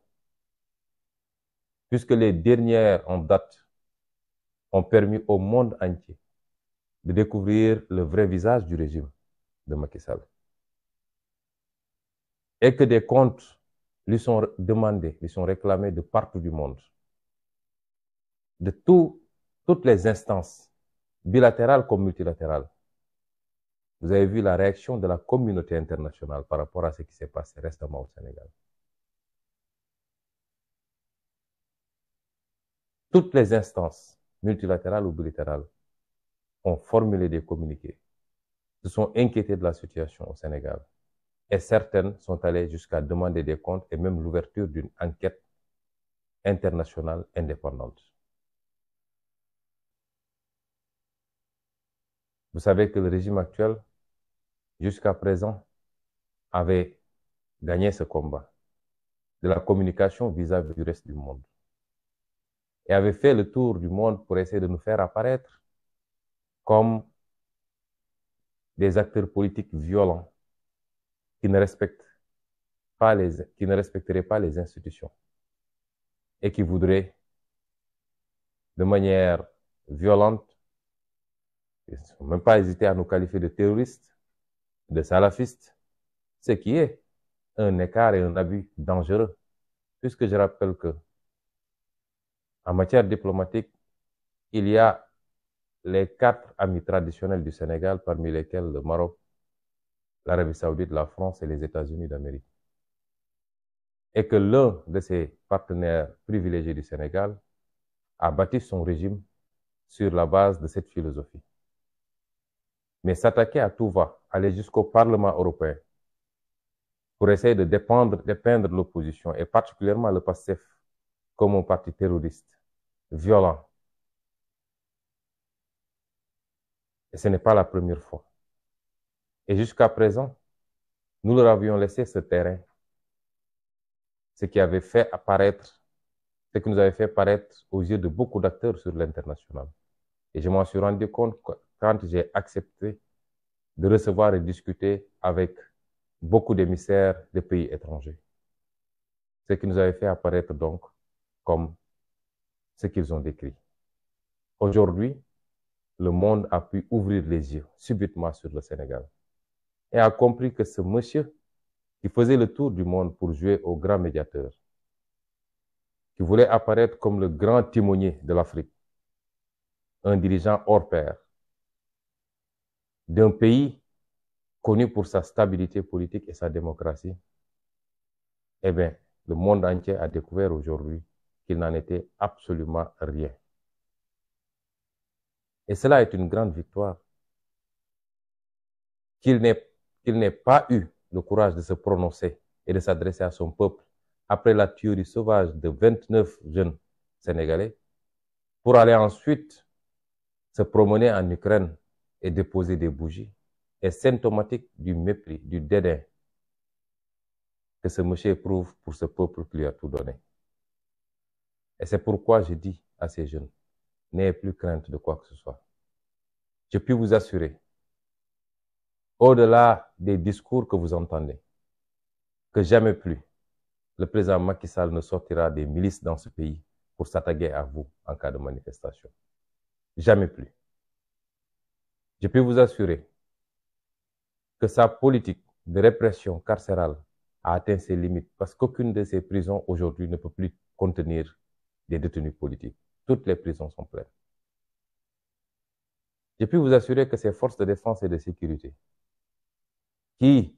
Puisque les dernières en date ont permis au monde entier de découvrir le vrai visage du régime de Macky Sall. Et que des comptes lui sont demandés, lui sont réclamés de partout du monde. De toutes les instances, bilatérales comme multilatérales. Vous avez vu la réaction de la communauté internationale par rapport à ce qui s'est passé récemment au Sénégal. Toutes les instances, multilatérales ou bilatérales, ont formulé des communiqués, se sont inquiétées de la situation au Sénégal. Et certaines sont allées jusqu'à demander des comptes et même l'ouverture d'une enquête internationale indépendante. Vous savez que le régime actuel, jusqu'à présent, avait gagné ce combat de la communication vis-à-vis du reste du monde et avait fait le tour du monde pour essayer de nous faire apparaître comme des acteurs politiques violents qui ne respecteraient pas les institutions et qui voudraient, de manière violente, ils ne même pas hésité à nous qualifier de terroristes, de salafistes, ce qui est un écart et un abus dangereux, puisque je rappelle que en matière diplomatique, il y a les 4 amis traditionnels du Sénégal, parmi lesquels le Maroc, l'Arabie Saoudite, la France et les États-Unis d'Amérique. Et que l'un de ces partenaires privilégiés du Sénégal a bâti son régime sur la base de cette philosophie. Mais s'attaquer à tout va, aller jusqu'au Parlement européen, pour essayer de dépeindre l'opposition, et particulièrement le PASTEF, comme un parti terroriste, violent. Et ce n'est pas la première fois. Et jusqu'à présent, nous leur avions laissé ce terrain, ce qui avait fait apparaître, ce qui nous avait fait paraître aux yeux de beaucoup d'acteurs sur l'international. Et je m'en suis rendu compte quand j'ai accepté de recevoir et discuter avec beaucoup d'émissaires de pays étrangers. Ce qui nous avait fait apparaître donc comme ce qu'ils ont décrit. Aujourd'hui, le monde a pu ouvrir les yeux subitement sur le Sénégal et a compris que ce monsieur qui faisait le tour du monde pour jouer au grand médiateur, qui voulait apparaître comme le grand timonier de l'Afrique, un dirigeant hors pair, d'un pays connu pour sa stabilité politique et sa démocratie, eh bien, le monde entier a découvert aujourd'hui qu'il n'en était absolument rien. Et cela est une grande victoire. Qu'il n'ait pas eu le courage de se prononcer et de s'adresser à son peuple après la tuerie sauvage de 29 jeunes Sénégalais, pour aller ensuite se promener en Ukraine et déposer des bougies, est symptomatique du mépris, du dédain que ce monsieur éprouve pour ce peuple qui lui a tout donné. Et c'est pourquoi je dis à ces jeunes, n'ayez plus crainte de quoi que ce soit. Je puis vous assurer, au-delà des discours que vous entendez, que jamais plus le président Macky Sall ne sortira des milices dans ce pays pour s'attaquer à vous en cas de manifestation. Jamais plus. Je peux vous assurer que sa politique de répression carcérale a atteint ses limites parce qu'aucune de ces prisons aujourd'hui ne peut plus contenir des détenus politiques. Toutes les prisons sont pleines. Je peux vous assurer que ces forces de défense et de sécurité, qui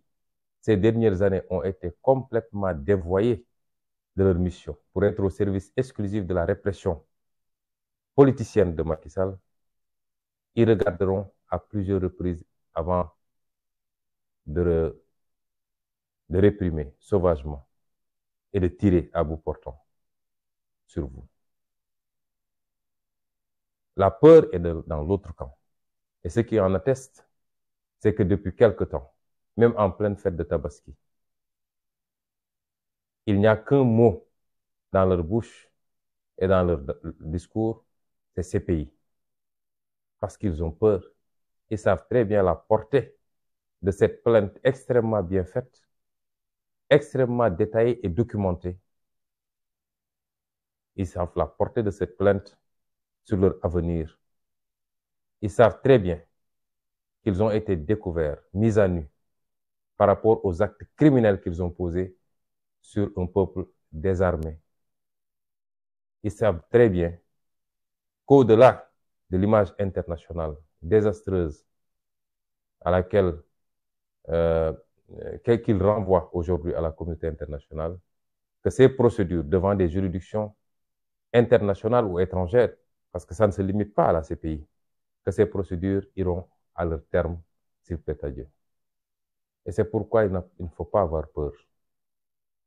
ces dernières années ont été complètement dévoyées de leur mission pour être au service exclusif de la répression politicienne de Macky Sall, ils regarderont à plusieurs reprises avant de réprimer sauvagement et de tirer à bout portant sur vous. La peur est dans l'autre camp. Et ce qui en atteste, c'est que depuis quelque temps, même en pleine fête de Tabaski, Il n'y a qu'un mot dans leur bouche et dans leur discours, c'est CPI. Parce qu'ils ont peur. Ils savent très bien la portée de cette plainte extrêmement bien faite, extrêmement détaillée et documentée. Ils savent la portée de cette plainte sur leur avenir. Ils savent très bien qu'ils ont été découverts, mis à nu, par rapport aux actes criminels qu'ils ont posés sur un peuple désarmé. Ils savent très bien qu'au-delà de l'image internationale désastreuse à laquelle qu'ils renvoient aujourd'hui à la communauté internationale, que ces procédures devant des juridictions internationales ou étrangères, parce que ça ne se limite pas à la CPI, que ces procédures iront à leur terme, s'il plaît à Dieu. Et c'est pourquoi il ne faut pas avoir peur.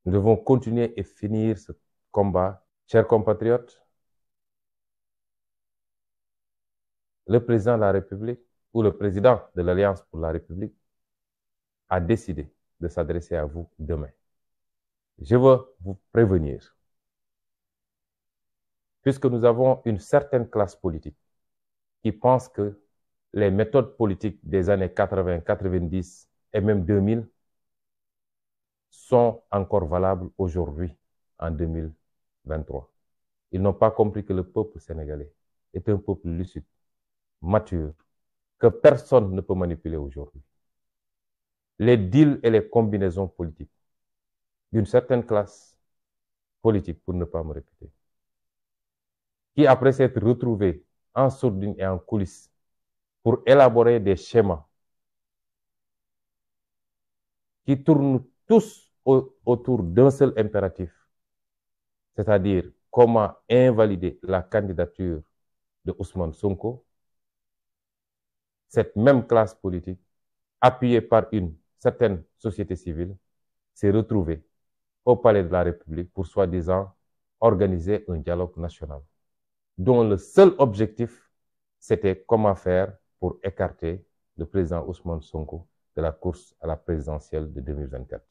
Nous devons continuer et finir ce combat. Chers compatriotes, le président de la République ou le président de l'Alliance pour la République a décidé de s'adresser à vous demain. Je veux vous prévenir, puisque nous avons une certaine classe politique qui pense que les méthodes politiques des années 80, 90 et même 2000 sont encore valables aujourd'hui, en 2023. Ils n'ont pas compris que le peuple sénégalais est un peuple lucide, mature, que personne ne peut manipuler aujourd'hui. Les deals et les combinaisons politiques d'une certaine classe politique, pour ne pas me répéter, qui après s'être retrouvés en sourdine et en coulisses pour élaborer des schémas qui tournent tous autour d'un seul impératif, c'est-à-dire comment invalider la candidature de Ousmane Sonko. Cette même classe politique, appuyée par une certaine société civile, s'est retrouvée au Palais de la République pour soi-disant organiser un dialogue national, dont le seul objectif, c'était comment faire pour écarter le président Ousmane Sonko de la course à la présidentielle de 2024.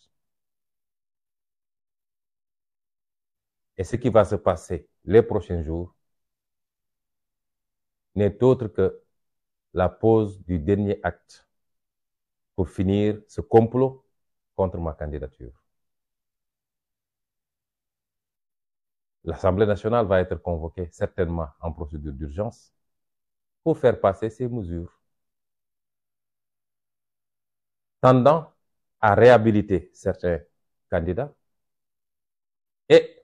Et ce qui va se passer les prochains jours n'est autre que la pose du dernier acte pour finir ce complot contre ma candidature. L'Assemblée nationale va être convoquée certainement en procédure d'urgence pour faire passer ces mesures tendant à réhabiliter certains candidats et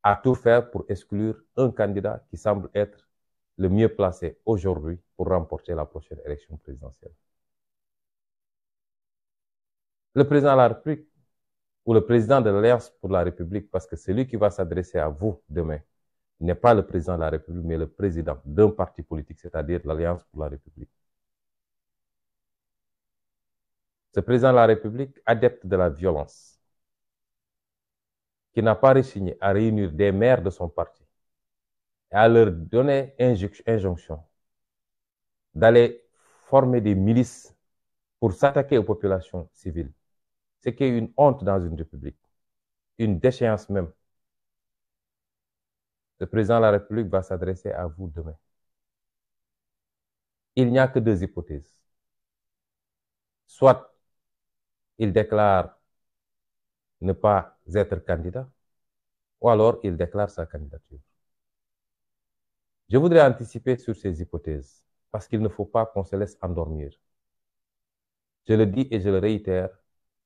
à tout faire pour exclure un candidat qui semble être le mieux placé aujourd'hui pour remporter la prochaine élection présidentielle. Le président de la République ou le président de l'Alliance pour la République, parce que celui qui va s'adresser à vous demain n'est pas le président de la République, mais le président d'un parti politique, c'est-à-dire l'Alliance pour la République. Ce président de la République, adepte de la violence, qui n'a pas réussi à réunir des maires de son parti et à leur donner injonction d'aller former des milices pour s'attaquer aux populations civiles, ce qui est une honte dans une république, une déchéance même. Le président de la République va s'adresser à vous demain. Il n'y a que deux hypothèses. Soit il déclare ne pas être candidat, ou alors il déclare sa candidature. Je voudrais anticiper sur ces hypothèses, parce qu'il ne faut pas qu'on se laisse endormir. Je le dis et je le réitère,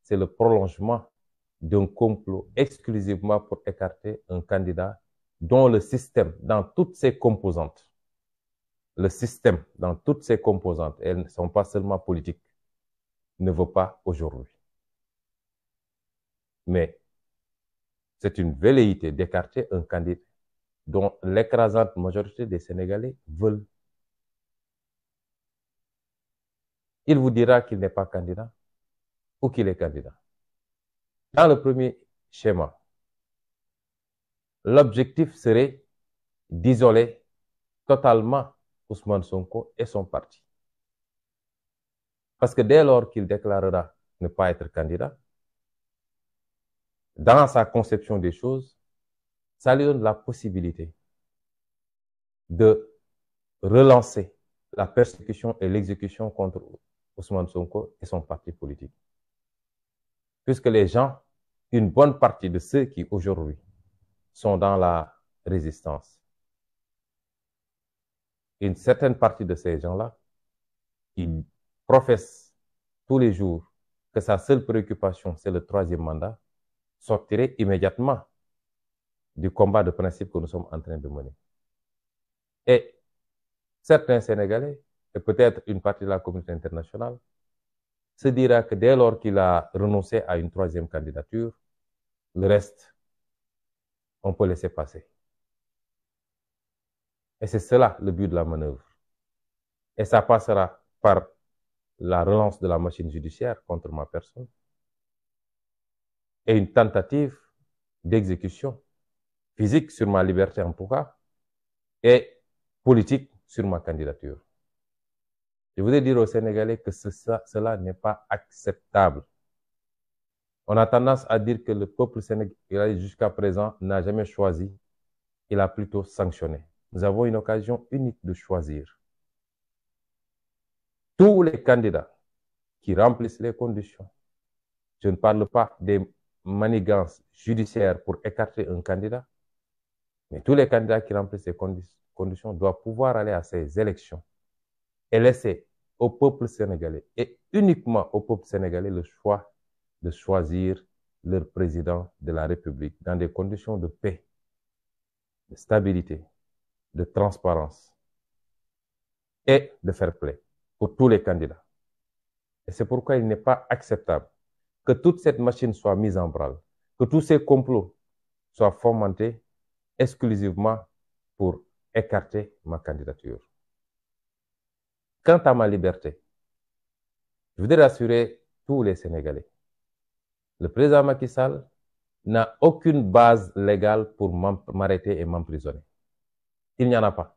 c'est le prolongement d'un complot exclusivement pour écarter un candidat dont le système, dans toutes ses composantes, elles ne sont pas seulement politiques, ne veut pas aujourd'hui. Mais c'est une velléité d'écarter un candidat dont l'écrasante majorité des Sénégalais veulent. Il vous dira qu'il n'est pas candidat ou qu'il est candidat. Dans le premier schéma, l'objectif serait d'isoler totalement Ousmane Sonko et son parti. Parce que dès lors qu'il déclarera ne pas être candidat, dans sa conception des choses, ça lui donne la possibilité de relancer la persécution et l'exécution contre Ousmane Sonko et son parti politique. Puisque les gens, une bonne partie de ceux qui aujourd'hui sont dans la résistance, une certaine partie de ces gens-là, qui professent tous les jours que sa seule préoccupation, c'est le troisième mandat, sortiraient immédiatement du combat de principe que nous sommes en train de mener. Et certains Sénégalais, et peut-être une partie de la communauté internationale, se dira que dès lors qu'il a renoncé à une troisième candidature, le reste, on peut laisser passer. Et c'est cela le but de la manœuvre. Et ça passera par la relance de la machine judiciaire contre ma personne et une tentative d'exécution physique sur ma liberté en tout cas et politique sur ma candidature. Je voudrais dire aux Sénégalais que cela n'est pas acceptable. On a tendance à dire que le peuple sénégalais jusqu'à présent n'a jamais choisi, il a plutôt sanctionné. Nous avons une occasion unique de choisir. Tous les candidats qui remplissent les conditions, je ne parle pas des manigances judiciaires pour écarter un candidat, mais tous les candidats qui remplissent ces conditions doivent pouvoir aller à ces élections et laisser au peuple sénégalais et uniquement au peuple sénégalais le choix de choisir leur président de la République dans des conditions de paix, de stabilité, de transparence et de fair play pour tous les candidats. Et c'est pourquoi il n'est pas acceptable que toute cette machine soit mise en branle, que tous ces complots soient fomentés exclusivement pour écarter ma candidature. Quant à ma liberté, je voudrais rassurer tous les Sénégalais. Le président Macky Sall n'a aucune base légale pour m'arrêter et m'emprisonner. Il n'y en a pas.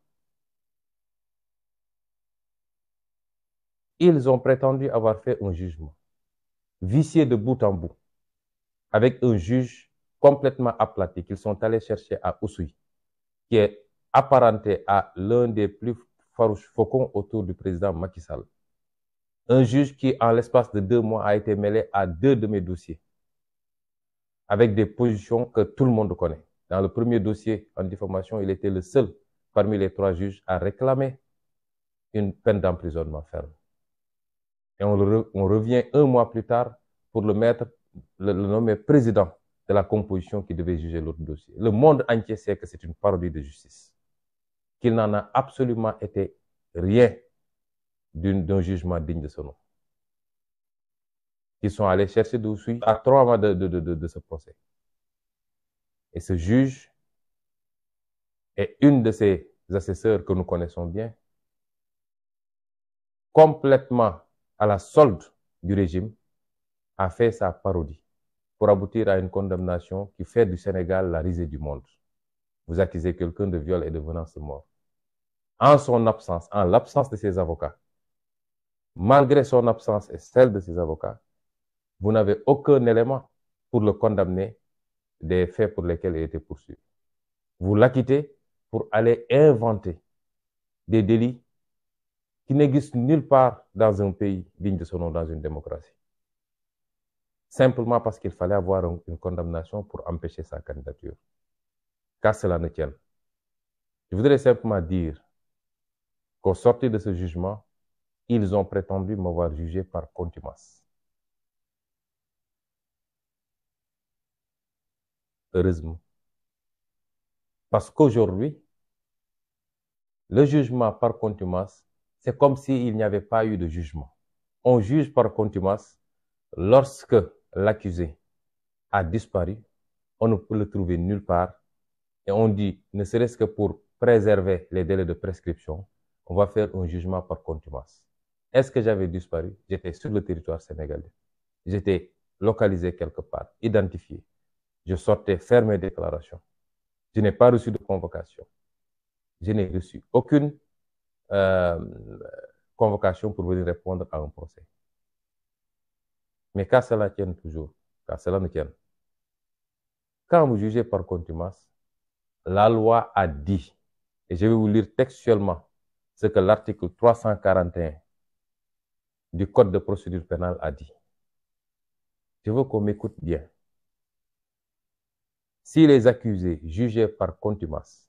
Ils ont prétendu avoir fait un jugement vicié de bout en bout, avec un juge complètement aplati qu'ils sont allés chercher à Oussouye, qui est apparenté à l'un des plus farouches faucons autour du président Macky Sall. Un juge qui, en l'espace de 2 mois, a été mêlé à 2 de mes dossiers, avec des positions que tout le monde connaît. Dans le premier dossier en diffamation, il était le seul parmi les 3 juges à réclamer une peine d'emprisonnement ferme. Et on revient 1 mois plus tard pour le nommer président de la composition qui devait juger l'autre dossier. Le monde entier sait que c'est une parodie de justice, qu'il n'en a absolument été rien d'un jugement digne de ce nom. Ils sont allés chercher d'Oussouye à 3 mois de ce procès. Et ce juge et une de ses assesseurs que nous connaissons bien, complètement à la solde du régime, a fait sa parodie pour aboutir à une condamnation qui fait du Sénégal la risée du monde. Vous accusez quelqu'un de viol et de menace de mort. En son absence, en l'absence de ses avocats, malgré son absence et celle de ses avocats, vous n'avez aucun élément pour le condamner des faits pour lesquels il était poursuivi. Vous l'acquittez pour aller inventer des délits qui n'existent nulle part dans un pays digne de son nom, dans une démocratie. Simplement parce qu'il fallait avoir une condamnation pour empêcher sa candidature. Qu'à cela ne tienne. Je voudrais simplement dire qu'au sortir de ce jugement, ils ont prétendu m'avoir jugé par contumace. Heureusement. Parce qu'aujourd'hui, le jugement par contumace, c'est comme s'il n'y avait pas eu de jugement. On juge par contumace lorsque l'accusé a disparu, on ne peut le trouver nulle part, et on dit, ne serait-ce que pour préserver les délais de prescription, on va faire un jugement par contumace. Est-ce que j'avais disparu? J'étais sur le territoire sénégalais. J'étais localisé quelque part, identifié. Je sortais faire mes déclarations. Je n'ai pas reçu de convocation. Je n'ai reçu aucune convocation pour venir répondre à un procès. Mais qu'à cela tienne toujours, qu'à cela ne tienne, Quand vous jugez par contumace, la loi a dit, et je vais vous lire textuellement ce que l'article 341 du Code de procédure pénale a dit. Je veux qu'on m'écoute bien. Si les accusés jugés par contumace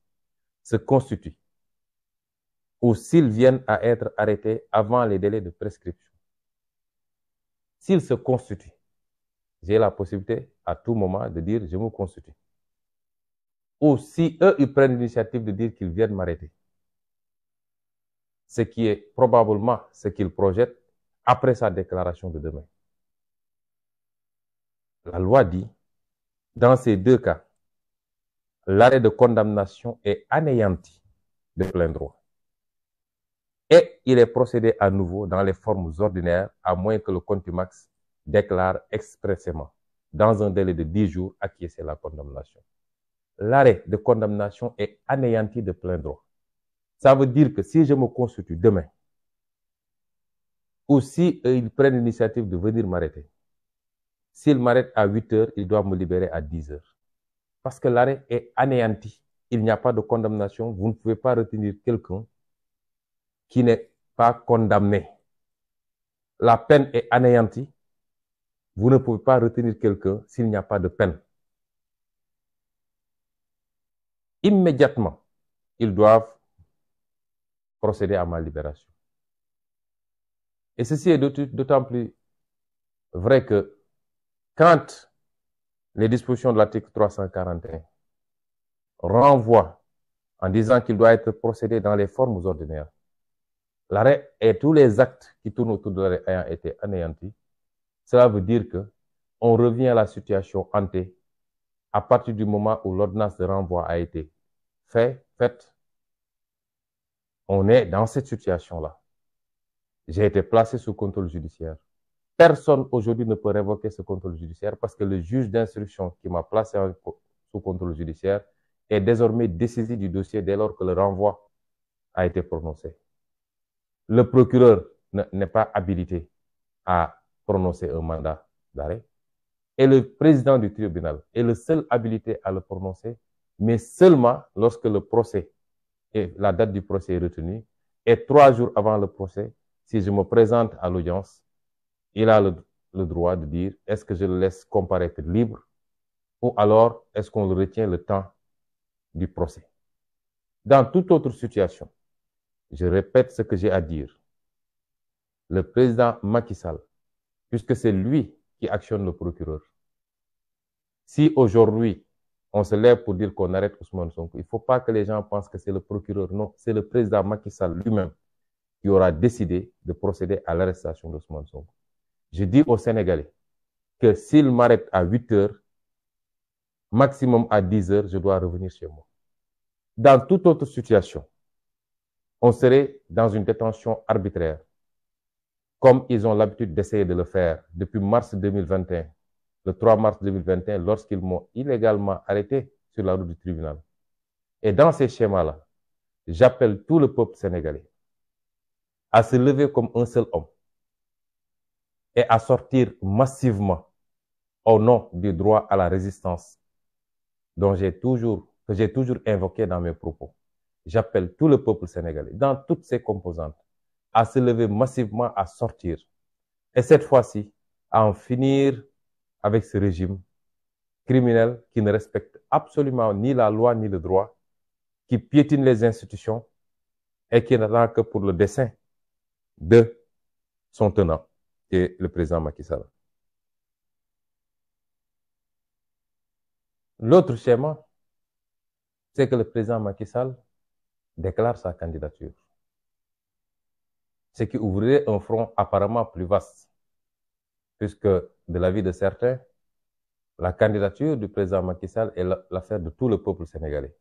se constituent ou s'ils viennent à être arrêtés avant les délais de prescription, s'ils se constituent, j'ai la possibilité à tout moment de dire je me constitue. Ou si eux, ils prennent l'initiative de dire qu'ils viennent m'arrêter, ce qui est probablement ce qu'ils projettent après sa déclaration de demain. La loi dit, dans ces deux cas, l'arrêt de condamnation est anéanti de plein droit. Et il est procédé à nouveau dans les formes ordinaires, à moins que le contumax déclare expressément, dans un délai de 10 jours, acquiescer la condamnation. L'arrêt de condamnation est anéanti de plein droit. Ça veut dire que si je me constitue demain, ou si ils prennent l'initiative de venir m'arrêter, s'ils m'arrêtent à 8 heures, ils doivent me libérer à 10 heures. Parce que l'arrêt est anéanti. Il n'y a pas de condamnation. Vous ne pouvez pas retenir quelqu'un qui n'est pas condamné. La peine est anéantie. Vous ne pouvez pas retenir quelqu'un s'il n'y a pas de peine. Immédiatement, ils doivent procéder à ma libération. Et ceci est d'autant plus vrai que quand les dispositions de l'article 341 renvoient en disant qu'il doit être procédé dans les formes ordinaires, l'arrêt et tous les actes qui tournent autour de l'arrêt ayant été anéantis, cela veut dire que on revient à la situation ante à partir du moment où l'ordonnance de renvoi a été faite. On est dans cette situation-là. J'ai été placé sous contrôle judiciaire. Personne aujourd'hui ne peut révoquer ce contrôle judiciaire parce que le juge d'instruction qui m'a placé sous contrôle judiciaire est désormais dessaisi du dossier dès lors que le renvoi a été prononcé. Le procureur n'est pas habilité à prononcer un mandat d'arrêt et le président du tribunal est le seul habilité à le prononcer, mais seulement lorsque le procès et la date du procès est retenue et 3 jours avant le procès, si je me présente à l'audience, il a le droit de dire est-ce que je le laisse comparaître libre ou alors est-ce qu'on le retient le temps du procès. Dans toute autre situation, je répète ce que j'ai à dire. Le président Macky Sall, puisque c'est lui qui actionne le procureur, si aujourd'hui on se lève pour dire qu'on arrête Ousmane Sonko, il ne faut pas que les gens pensent que c'est le procureur. Non, c'est le président Macky Sall lui-même qui aura décidé de procéder à l'arrestation d'Ousmane Sonko. Je dis aux Sénégalais que s'il m'arrête à 8 heures, maximum à 10 heures, je dois revenir chez moi. Dans toute autre situation, on serait dans une détention arbitraire, comme ils ont l'habitude d'essayer de le faire depuis mars 2021, le 3 mars 2021, lorsqu'ils m'ont illégalement arrêté sur la route du tribunal. Et dans ces schémas-là, j'appelle tout le peuple sénégalais à se lever comme un seul homme et à sortir massivement au nom du droit à la résistance que j'ai toujours invoqué dans mes propos. J'appelle tout le peuple sénégalais, dans toutes ses composantes, à se lever massivement, à sortir. Et cette fois-ci, à en finir avec ce régime criminel qui ne respecte absolument ni la loi ni le droit, qui piétine les institutions et qui n'attend que pour le dessein de son tenant, qui est le président Macky Sall. L'autre schéma, c'est que le président Macky Sall déclare sa candidature, ce qui ouvrirait un front apparemment plus vaste, puisque de l'avis de certains, la candidature du président Macky Sall est l'affaire de tout le peuple sénégalais.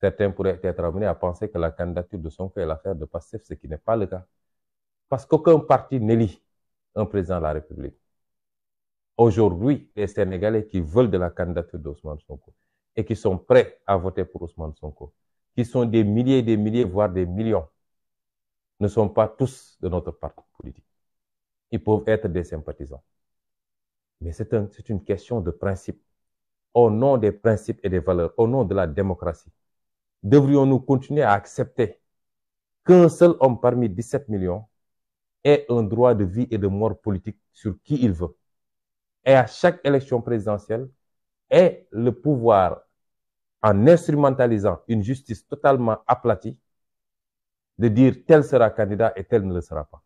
Certains pourraient être amenés à penser que la candidature de Sonko est l'affaire de Pastef, ce qui n'est pas le cas. Parce qu'aucun parti n'élit un président de la République. Aujourd'hui, les Sénégalais qui veulent de la candidature d'Ousmane Sonko et qui sont prêts à voter pour Ousmane Sonko, qui sont des milliers, voire des millions, ne sont pas tous de notre parti politique. Ils peuvent être des sympathisants. Mais c'est une question de principe. au nom des principes et des valeurs, au nom de la démocratie, devrions-nous continuer à accepter qu'un seul homme parmi 17 millions ait un droit de vie et de mort politique sur qui il veut, et à chaque élection présidentielle ait le pouvoir, en instrumentalisant une justice totalement aplatie, de dire tel sera candidat et tel ne le sera pas.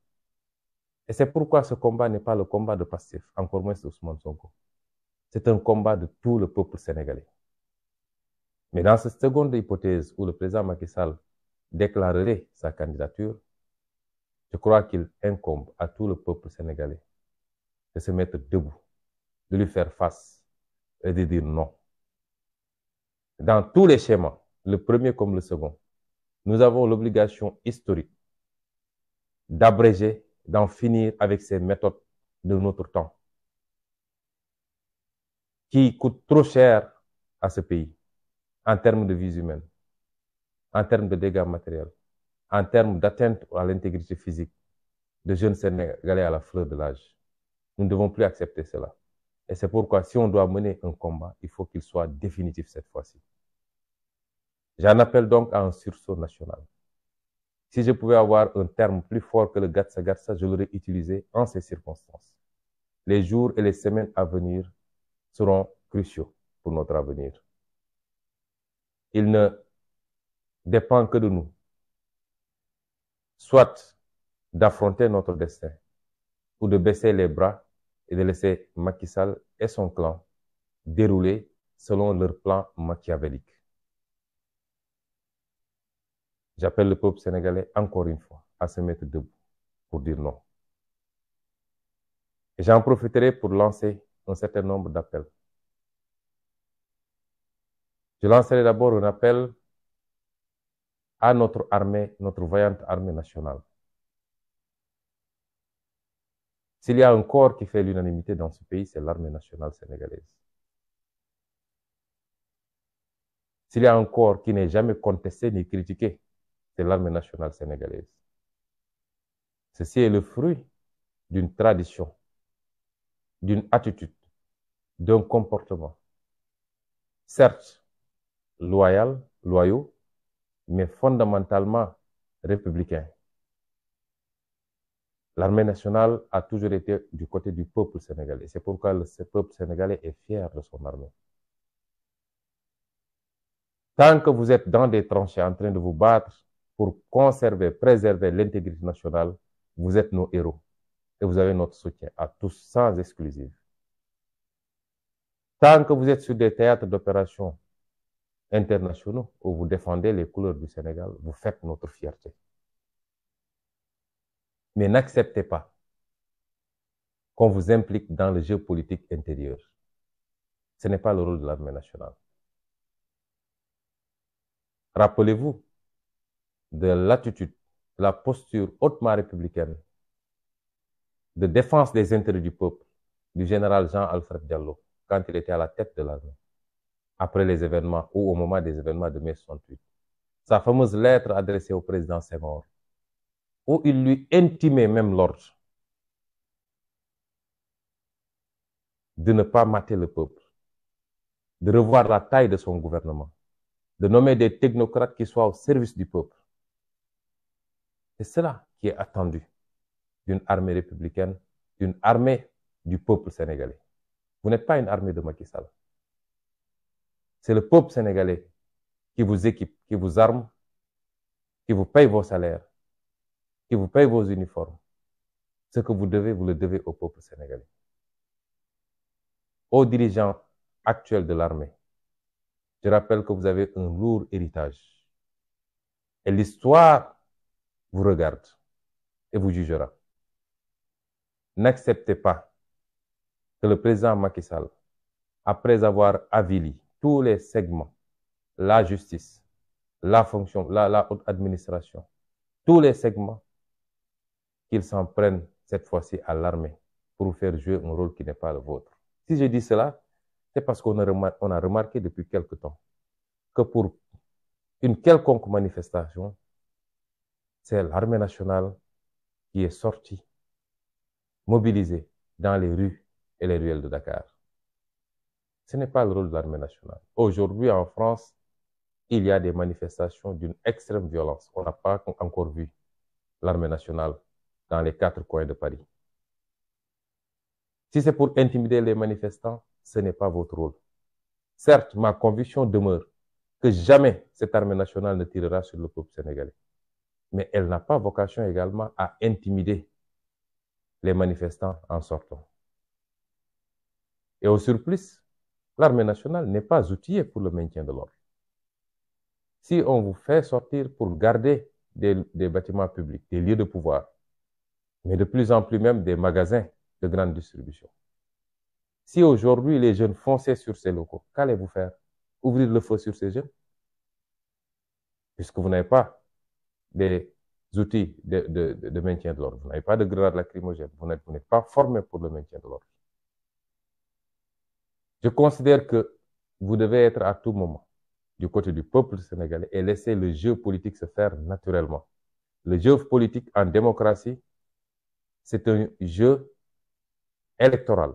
Et c'est pourquoi ce combat n'est pas le combat de Pastef, encore moins de Ousmane Sonko. C'est un combat de tout le peuple sénégalais. Mais dans cette seconde hypothèse où le président Macky Sall déclarerait sa candidature, je crois qu'il incombe à tout le peuple sénégalais de se mettre debout, de lui faire face et de dire non. Dans tous les schémas, le premier comme le second, nous avons l'obligation historique d'abréger, d'en finir avec ces méthodes de notre temps, qui coûtent trop cher à ce pays, en termes de vies humaines, en termes de dégâts matériels, en termes d'atteinte à l'intégrité physique de jeunes Sénégalais à la fleur de l'âge. Nous ne devons plus accepter cela. Et c'est pourquoi, si on doit mener un combat, il faut qu'il soit définitif cette fois-ci. J'en appelle donc à un sursaut national. Si je pouvais avoir un terme plus fort que le gatsa gatsa, je l'aurais utilisé en ces circonstances. Les jours et les semaines à venir seront cruciaux pour notre avenir. Il ne dépend que de nous, soit d'affronter notre destin, ou de baisser les bras et de laisser Macky Sall et son clan dérouler selon leur plan machiavélique. J'appelle le peuple sénégalais encore une fois à se mettre debout pour dire non. Et j'en profiterai pour lancer un certain nombre d'appels. Je lancerai d'abord un appel à notre armée, notre vaillante armée nationale. S'il y a un corps qui fait l'unanimité dans ce pays, c'est l'armée nationale sénégalaise. S'il y a un corps qui n'est jamais contesté ni critiqué, c'est l'armée nationale sénégalaise. Ceci est le fruit d'une tradition, d'une attitude, d'un comportement, certes loyaux, mais fondamentalement républicain. L'armée nationale a toujours été du côté du peuple sénégalais. C'est pourquoi le peuple sénégalais est fier de son armée. Tant que vous êtes dans des tranchées en train de vous battre pour conserver, préserver l'intégrité nationale, vous êtes nos héros. Et vous avez notre soutien à tous, sans exclusive. Tant que vous êtes sur des théâtres d'opérations internationaux où vous défendez les couleurs du Sénégal, vous faites notre fierté. Mais n'acceptez pas qu'on vous implique dans le jeu politique intérieur. Ce n'est pas le rôle de l'armée nationale. Rappelez-vous de l'attitude, de la posture hautement républicaine de défense des intérêts du peuple du général Jean-Alfred Diallo quand il était à la tête de l'armée, après les événements ou au moment des événements de mai 68. Sa fameuse lettre adressée au président Senghor, où il lui intimait même l'ordre de ne pas mater le peuple, de revoir la taille de son gouvernement, de nommer des technocrates qui soient au service du peuple. C'est cela qui est attendu d'une armée républicaine, d'une armée du peuple sénégalais. Vous n'êtes pas une armée de Macky Sall. C'est le peuple sénégalais qui vous équipe, qui vous arme, qui vous paye vos salaires, qui vous paye vos uniformes. Ce que vous devez, vous le devez au peuple sénégalais. Aux dirigeants actuels de l'armée, je rappelle que vous avez un lourd héritage. Et l'histoire vous regarde et vous jugera. N'acceptez pas que le président Macky Sall, après avoir avili tous les segments, la justice, la fonction, la haute administration, tous les segments, qu'il s'en prenne cette fois-ci à l'armée pour vous faire jouer un rôle qui n'est pas le vôtre. Si je dis cela, c'est parce qu'on a remarqué depuis quelque temps que pour une quelconque manifestation, c'est l'armée nationale qui est sortie, mobilisée dans les rues et les ruelles de Dakar. Ce n'est pas le rôle de l'armée nationale. Aujourd'hui, en France, il y a des manifestations d'une extrême violence. On n'a pas encore vu l'armée nationale dans les 4 coins de Paris. Si c'est pour intimider les manifestants, ce n'est pas votre rôle. Certes, ma conviction demeure que jamais cette armée nationale ne tirera sur le peuple sénégalais. Mais elle n'a pas vocation également à intimider les manifestants en sortant. Et au surplus, l'armée nationale n'est pas outillée pour le maintien de l'ordre. Si on vous fait sortir pour garder des bâtiments publics, des lieux de pouvoir, mais de plus en plus même des magasins de grande distribution, si aujourd'hui les jeunes fonçaient sur ces locaux, qu'allez-vous faire? Ouvrir le feu sur ces jeunes? Puisque vous n'avez pas des outils de maintien de l'ordre, vous n'avez pas de grenades lacrymogènes, vous n'êtes pas formé pour le maintien de l'ordre. Je considère que vous devez être à tout moment du côté du peuple sénégalais et laisser le jeu politique se faire naturellement. Le jeu politique en démocratie, c'est un jeu électoral.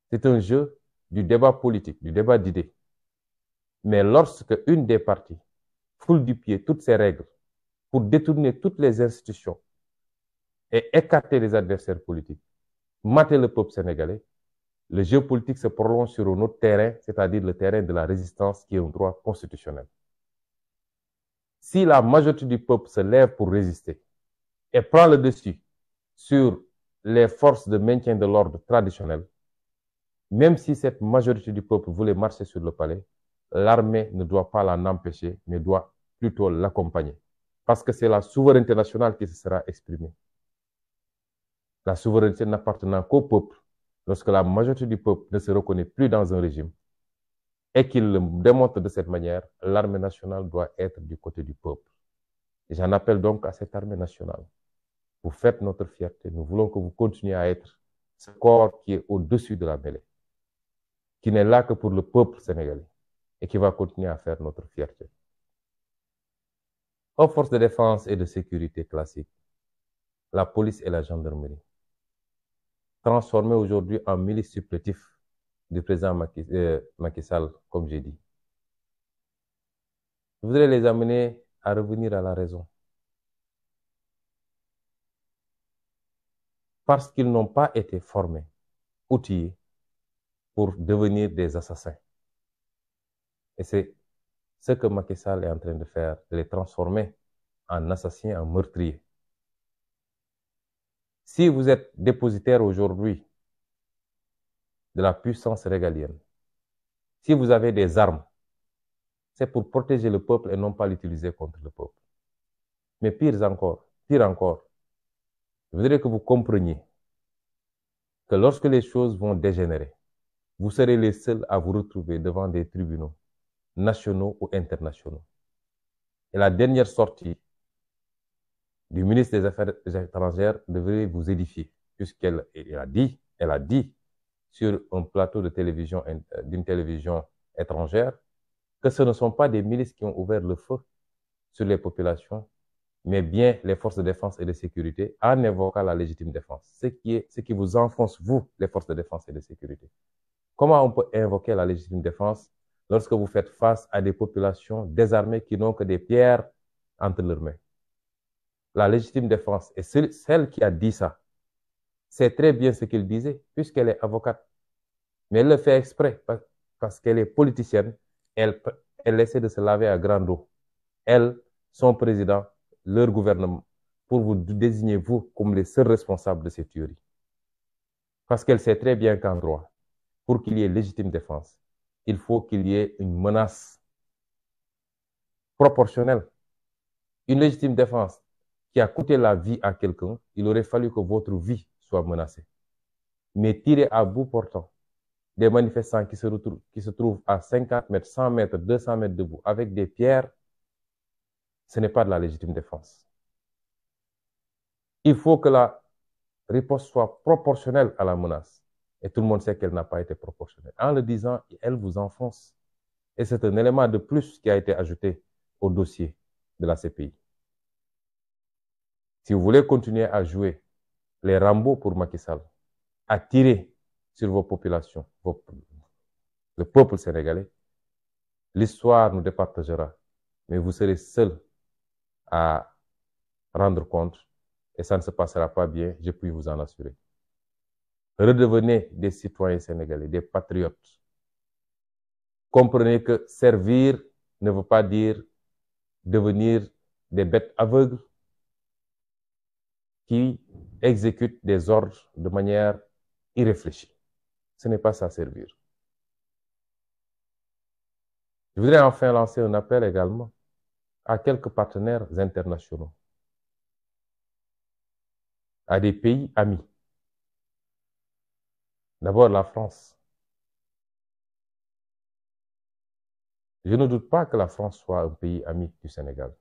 C'est un jeu du débat politique, du débat d'idées. Mais lorsque une des parties foule du pied toutes ces règles pour détourner toutes les institutions et écarter les adversaires politiques, mater le peuple sénégalais, le jeu politique se prolonge sur un autre terrain, c'est-à-dire le terrain de la résistance qui est un droit constitutionnel. Si la majorité du peuple se lève pour résister et prend le dessus sur les forces de maintien de l'ordre traditionnel, même si cette majorité du peuple voulait marcher sur le palais, l'armée ne doit pas l'en empêcher, mais doit plutôt l'accompagner. Parce que c'est la souveraineté nationale qui se sera exprimée. La souveraineté n'appartenant qu'au peuple, lorsque la majorité du peuple ne se reconnaît plus dans un régime, et qu'il le démontre de cette manière, l'armée nationale doit être du côté du peuple. Et j'en appelle donc à cette armée nationale. Vous faites notre fierté. Nous voulons que vous continuiez à être ce corps qui est au-dessus de la mêlée, qui n'est là que pour le peuple sénégalais et qui va continuer à faire notre fierté. Aux forces de défense et de sécurité classiques, la police et la gendarmerie, transformées aujourd'hui en milices supplétifs du président Macky Sall, comme j'ai dit. Je voudrais les amener à revenir à la raison. Parce qu'ils n'ont pas été formés, outillés pour devenir des assassins. Et c'est ce que Macky Sall est en train de faire, de les transformer en assassins, en meurtriers. Si vous êtes dépositaire aujourd'hui de la puissance régalienne, si vous avez des armes, c'est pour protéger le peuple et non pas l'utiliser contre le peuple. Mais pire encore, je voudrais que vous compreniez que lorsque les choses vont dégénérer, vous serez les seuls à vous retrouver devant des tribunaux nationaux ou internationaux. Et la dernière sortie du ministre des Affaires étrangères devrait vous édifier, puisqu'elle a dit sur un plateau de télévision, d'une télévision étrangère, que ce ne sont pas des milices qui ont ouvert le feu sur les populations, mais bien les forces de défense et de sécurité, en évoquant la légitime défense. Ce qui vous enfonce, vous, les forces de défense et de sécurité. Comment on peut invoquer la légitime défense lorsque vous faites face à des populations désarmées qui n'ont que des pierres entre leurs mains? La légitime défense, et celle qui a dit ça, c'est très bien ce qu'il disait, puisqu'elle est avocate. Mais elle le fait exprès, parce qu'elle est politicienne, elle essaie de se laver à grande eau. Elle, son président, leur gouvernement, pour vous désigner, vous, comme les seuls responsables de ces tueries. Parce qu'elle sait très bien qu'en droit, pour qu'il y ait légitime défense, il faut qu'il y ait une menace proportionnelle. Une légitime défense qui a coûté la vie à quelqu'un, il aurait fallu que votre vie soit menacée. Mais tirer à bout portant des manifestants qui se trouvent à 50 mètres, 100 mètres, 200 mètres debout, avec des pierres, ce n'est pas de la légitime défense. Il faut que la riposte soit proportionnelle à la menace. Et tout le monde sait qu'elle n'a pas été proportionnelle. En le disant, elle vous enfonce. Et c'est un élément de plus qui a été ajouté au dossier de la CPI. Si vous voulez continuer à jouer les Rambo pour Macky Sall, à tirer sur vos populations, le peuple sénégalais, l'histoire nous départagera, mais vous serez seuls à rendre compte et ça ne se passera pas bien, je puis vous en assurer. Redevenez des citoyens sénégalais, des patriotes. Comprenez que servir ne veut pas dire devenir des bêtes aveugles qui exécutent des ordres de manière irréfléchie. Ce n'est pas ça servir. Je voudrais enfin lancer un appel également à quelques partenaires internationaux, à des pays amis. D'abord la France. Je ne doute pas que la France soit un pays ami du Sénégal.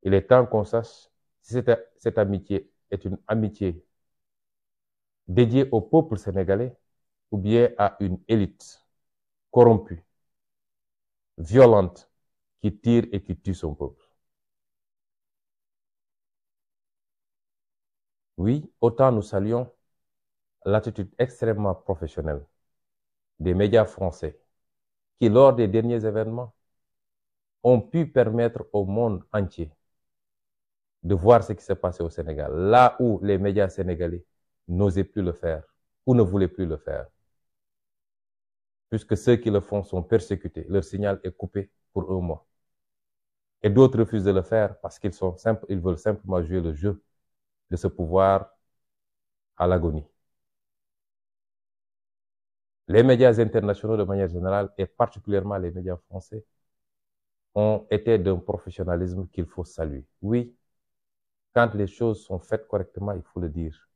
Il est temps qu'on sache si cette amitié est une amitié dédiée au peuple sénégalais ou bien à une élite corrompue, violente, qui tire et qui tue son peuple. Oui, autant nous saluons l'attitude extrêmement professionnelle des médias français qui, lors des derniers événements, ont pu permettre au monde entier de voir ce qui s'est passé au Sénégal, là où les médias sénégalais n'osaient plus le faire ou ne voulaient plus le faire. Puisque ceux qui le font sont persécutés, leur signal est coupé pour un mois. Et d'autres refusent de le faire parce ils veulent simplement jouer le jeu de ce pouvoir à l'agonie. Les médias internationaux de manière générale, et particulièrement les médias français, ont été d'un professionnalisme qu'il faut saluer. Oui, quand les choses sont faites correctement, il faut le dire.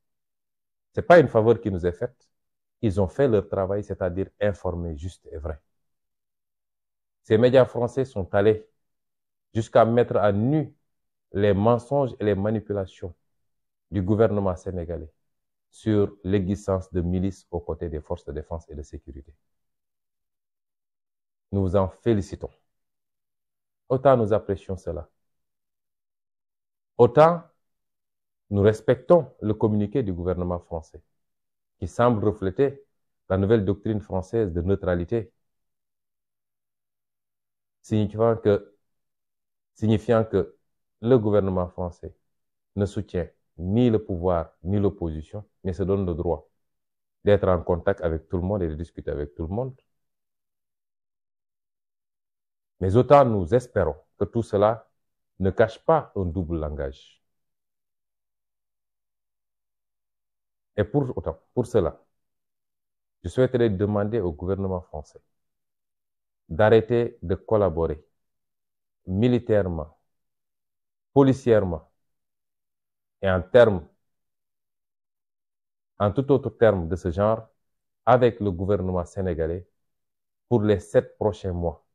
Ce n'est pas une faveur qui nous est faite. Ils ont fait leur travail, c'est-à-dire informer juste et vrai. Ces médias français sont allés jusqu'à mettre à nu les mensonges et les manipulations du gouvernement sénégalais sur l'existence de milices aux côtés des forces de défense et de sécurité. Nous vous en félicitons. Autant nous apprécions cela. Autant nous respectons le communiqué du gouvernement français qui semble refléter la nouvelle doctrine française de neutralité, signifiant que le gouvernement français ne soutient ni le pouvoir ni l'opposition, mais se donne le droit d'être en contact avec tout le monde et de discuter avec tout le monde. Mais autant nous espérons que tout cela ne cache pas un double langage. Et pour cela, je souhaiterais demander au gouvernement français d'arrêter de collaborer militairement, policièrement et en tout autre terme de ce genre avec le gouvernement sénégalais pour les 7 prochains mois.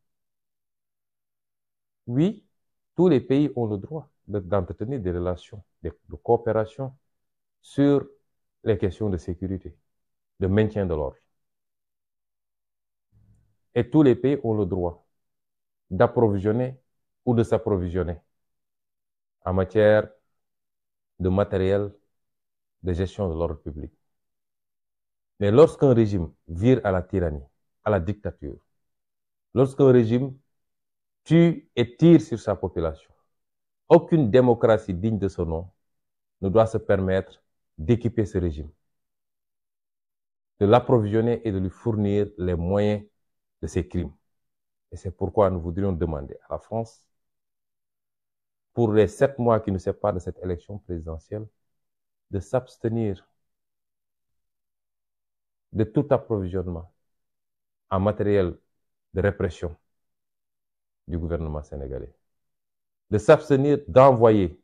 Oui, tous les pays ont le droit d'entretenir des relations de coopération sur les questions de sécurité, de maintien de l'ordre. Et tous les pays ont le droit d'approvisionner ou de s'approvisionner en matière de matériel de gestion de l'ordre public. Mais lorsqu'un régime vire à la tyrannie, à la dictature, lorsqu'un régime tue et tire sur sa population, aucune démocratie digne de ce nom ne doit se permettre d'équiper ce régime, de l'approvisionner et de lui fournir les moyens de ses crimes. Et c'est pourquoi nous voudrions demander à la France, pour les 7 mois qui nous séparent de cette élection présidentielle, de s'abstenir de tout approvisionnement en matériel de répression du gouvernement sénégalais, de s'abstenir d'envoyer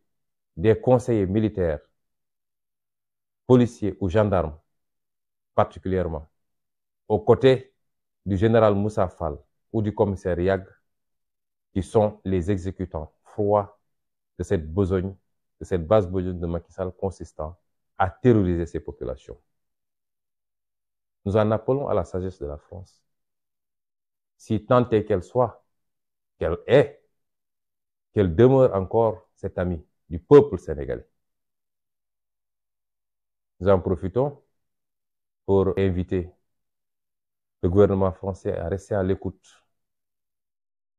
des conseillers militaires, policiers ou gendarmes, particulièrement, aux côtés du général Moussa Fall ou du commissaire Yag, qui sont les exécutants froids de cette besogne, de cette base besogne de Macky Sall consistant à terroriser ces populations. Nous en appelons à la sagesse de la France, si tant est qu'elle soit, qu'elle est, qu'elle demeure encore cette amie du peuple sénégalais. Nous en profitons pour inviter le gouvernement français a resté à l'écoute,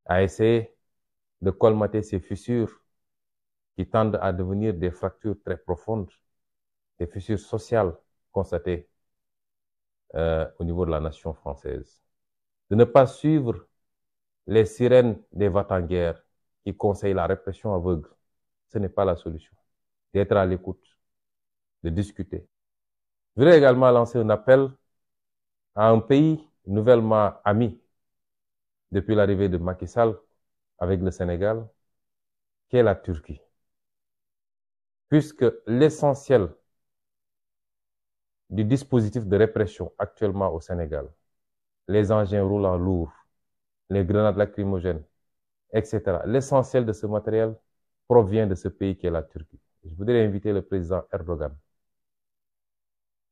a essayé de colmater ces fissures qui tendent à devenir des fractures très profondes, des fissures sociales constatées au niveau de la nation française. De ne pas suivre les sirènes des va-t-en-guerre qui conseillent la répression aveugle. Ce n'est pas la solution. D'être à l'écoute, de discuter. Je voudrais également lancer un appel à un pays nouvellement ami depuis l'arrivée de Macky Sall avec le Sénégal, qui est la Turquie. Puisque l'essentiel du dispositif de répression actuellement au Sénégal, les engins roulants lourds, les grenades lacrymogènes, etc., l'essentiel de ce matériel provient de ce pays qui est la Turquie. Je voudrais inviter le président Erdogan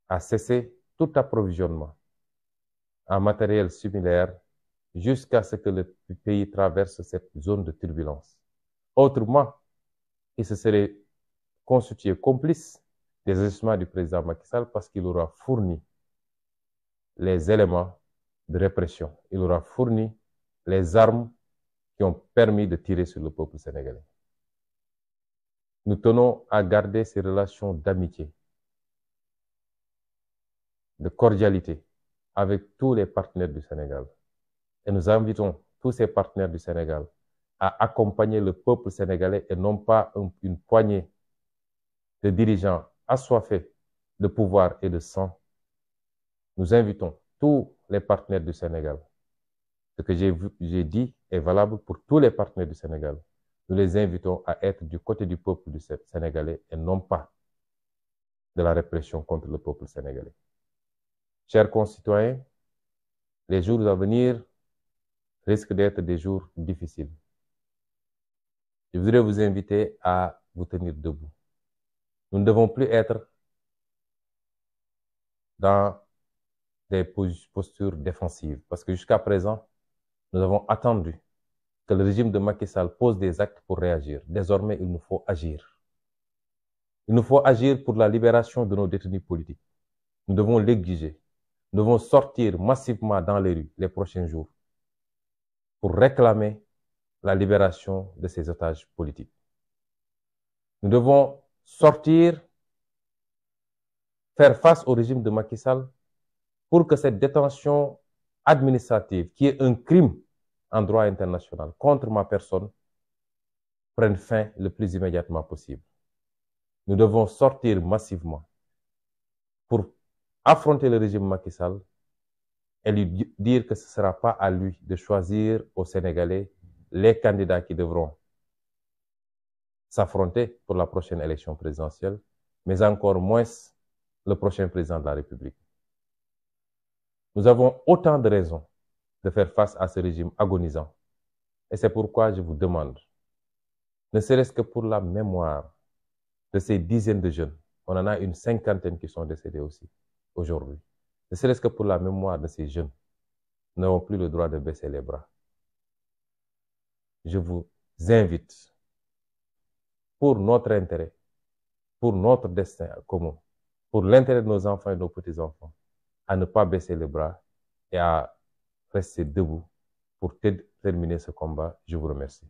à cesser tout approvisionnement en matériel similaire jusqu'à ce que le pays traverse cette zone de turbulence. Autrement, il se serait constitué complice des agissements du président Macky Sall parce qu'il aura fourni les éléments de répression. Il aura fourni les armes qui ont permis de tirer sur le peuple sénégalais. Nous tenons à garder ces relations d'amitié, de cordialité avec tous les partenaires du Sénégal. Et nous invitons tous ces partenaires du Sénégal à accompagner le peuple sénégalais et non pas une poignée de dirigeants assoiffés de pouvoir et de sang. Nous invitons tous les partenaires du Sénégal. Ce que j'ai dit est valable pour tous les partenaires du Sénégal. Nous les invitons à être du côté du peuple du Sénégalais et non pas de la répression contre le peuple sénégalais. Chers concitoyens, les jours à venir risquent d'être des jours difficiles. Je voudrais vous inviter à vous tenir debout. Nous ne devons plus être dans des postures défensives parce que jusqu'à présent, nous avons attendu que le régime de Macky Sall pose des actes pour réagir. Désormais, il nous faut agir. Il nous faut agir pour la libération de nos détenus politiques. Nous devons l'exiger. Nous devons sortir massivement dans les rues les prochains jours pour réclamer la libération de ces otages politiques. Nous devons sortir, faire face au régime de Macky Sall pour que cette détention administrative, qui est un crime en droit international contre ma personne, prenne fin le plus immédiatement possible. Nous devons sortir massivement pour affronter le régime Macky Sall et lui dire que ce ne sera pas à lui de choisir aux Sénégalais les candidats qui devront s'affronter pour la prochaine élection présidentielle, mais encore moins le prochain président de la République. Nous avons autant de raisons de faire face à ce régime agonisant. Et c'est pourquoi je vous demande, ne serait-ce que pour la mémoire de ces dizaines de jeunes, on en a une cinquantaine qui sont décédés aussi aujourd'hui, ne serait-ce que pour la mémoire de ces jeunes, nous n'avons plus le droit de baisser les bras. Je vous invite, pour notre intérêt, pour notre destin commun, pour l'intérêt de nos enfants et de nos petits-enfants, à ne pas baisser les bras et à rester debout pour terminer ce combat. Je vous remercie.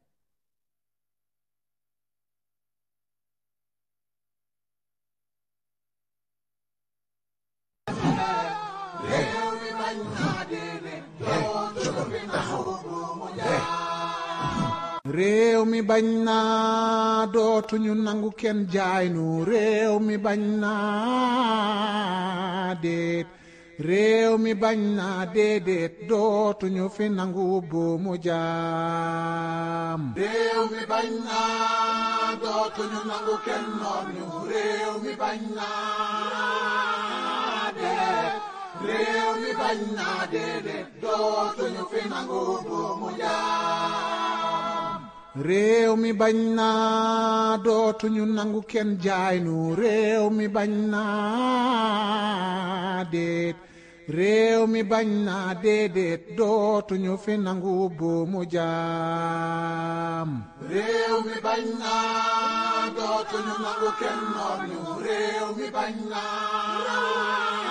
réew mi bañ naa dootuñu nangu kenn jaay nu réew mi bañ naa déet réew mi bañ naa déedéet dootuñu fi nangu buumu jaam réew mi bañ naa dootuñu nangu kenn noot ñu réew mi bañ naa déet réew mi bañ naa déedéet dootuñu fi nangu buumu jaam réew mi bañ naa dootuñu nangu kenn jaay nu réew mi bañ naa déet réew mi bañ naa déedéet dootuñu fi nangu buumu jaam réew mi bañ naa dootuñu nangu kenn noot ñu réew mi bañ naa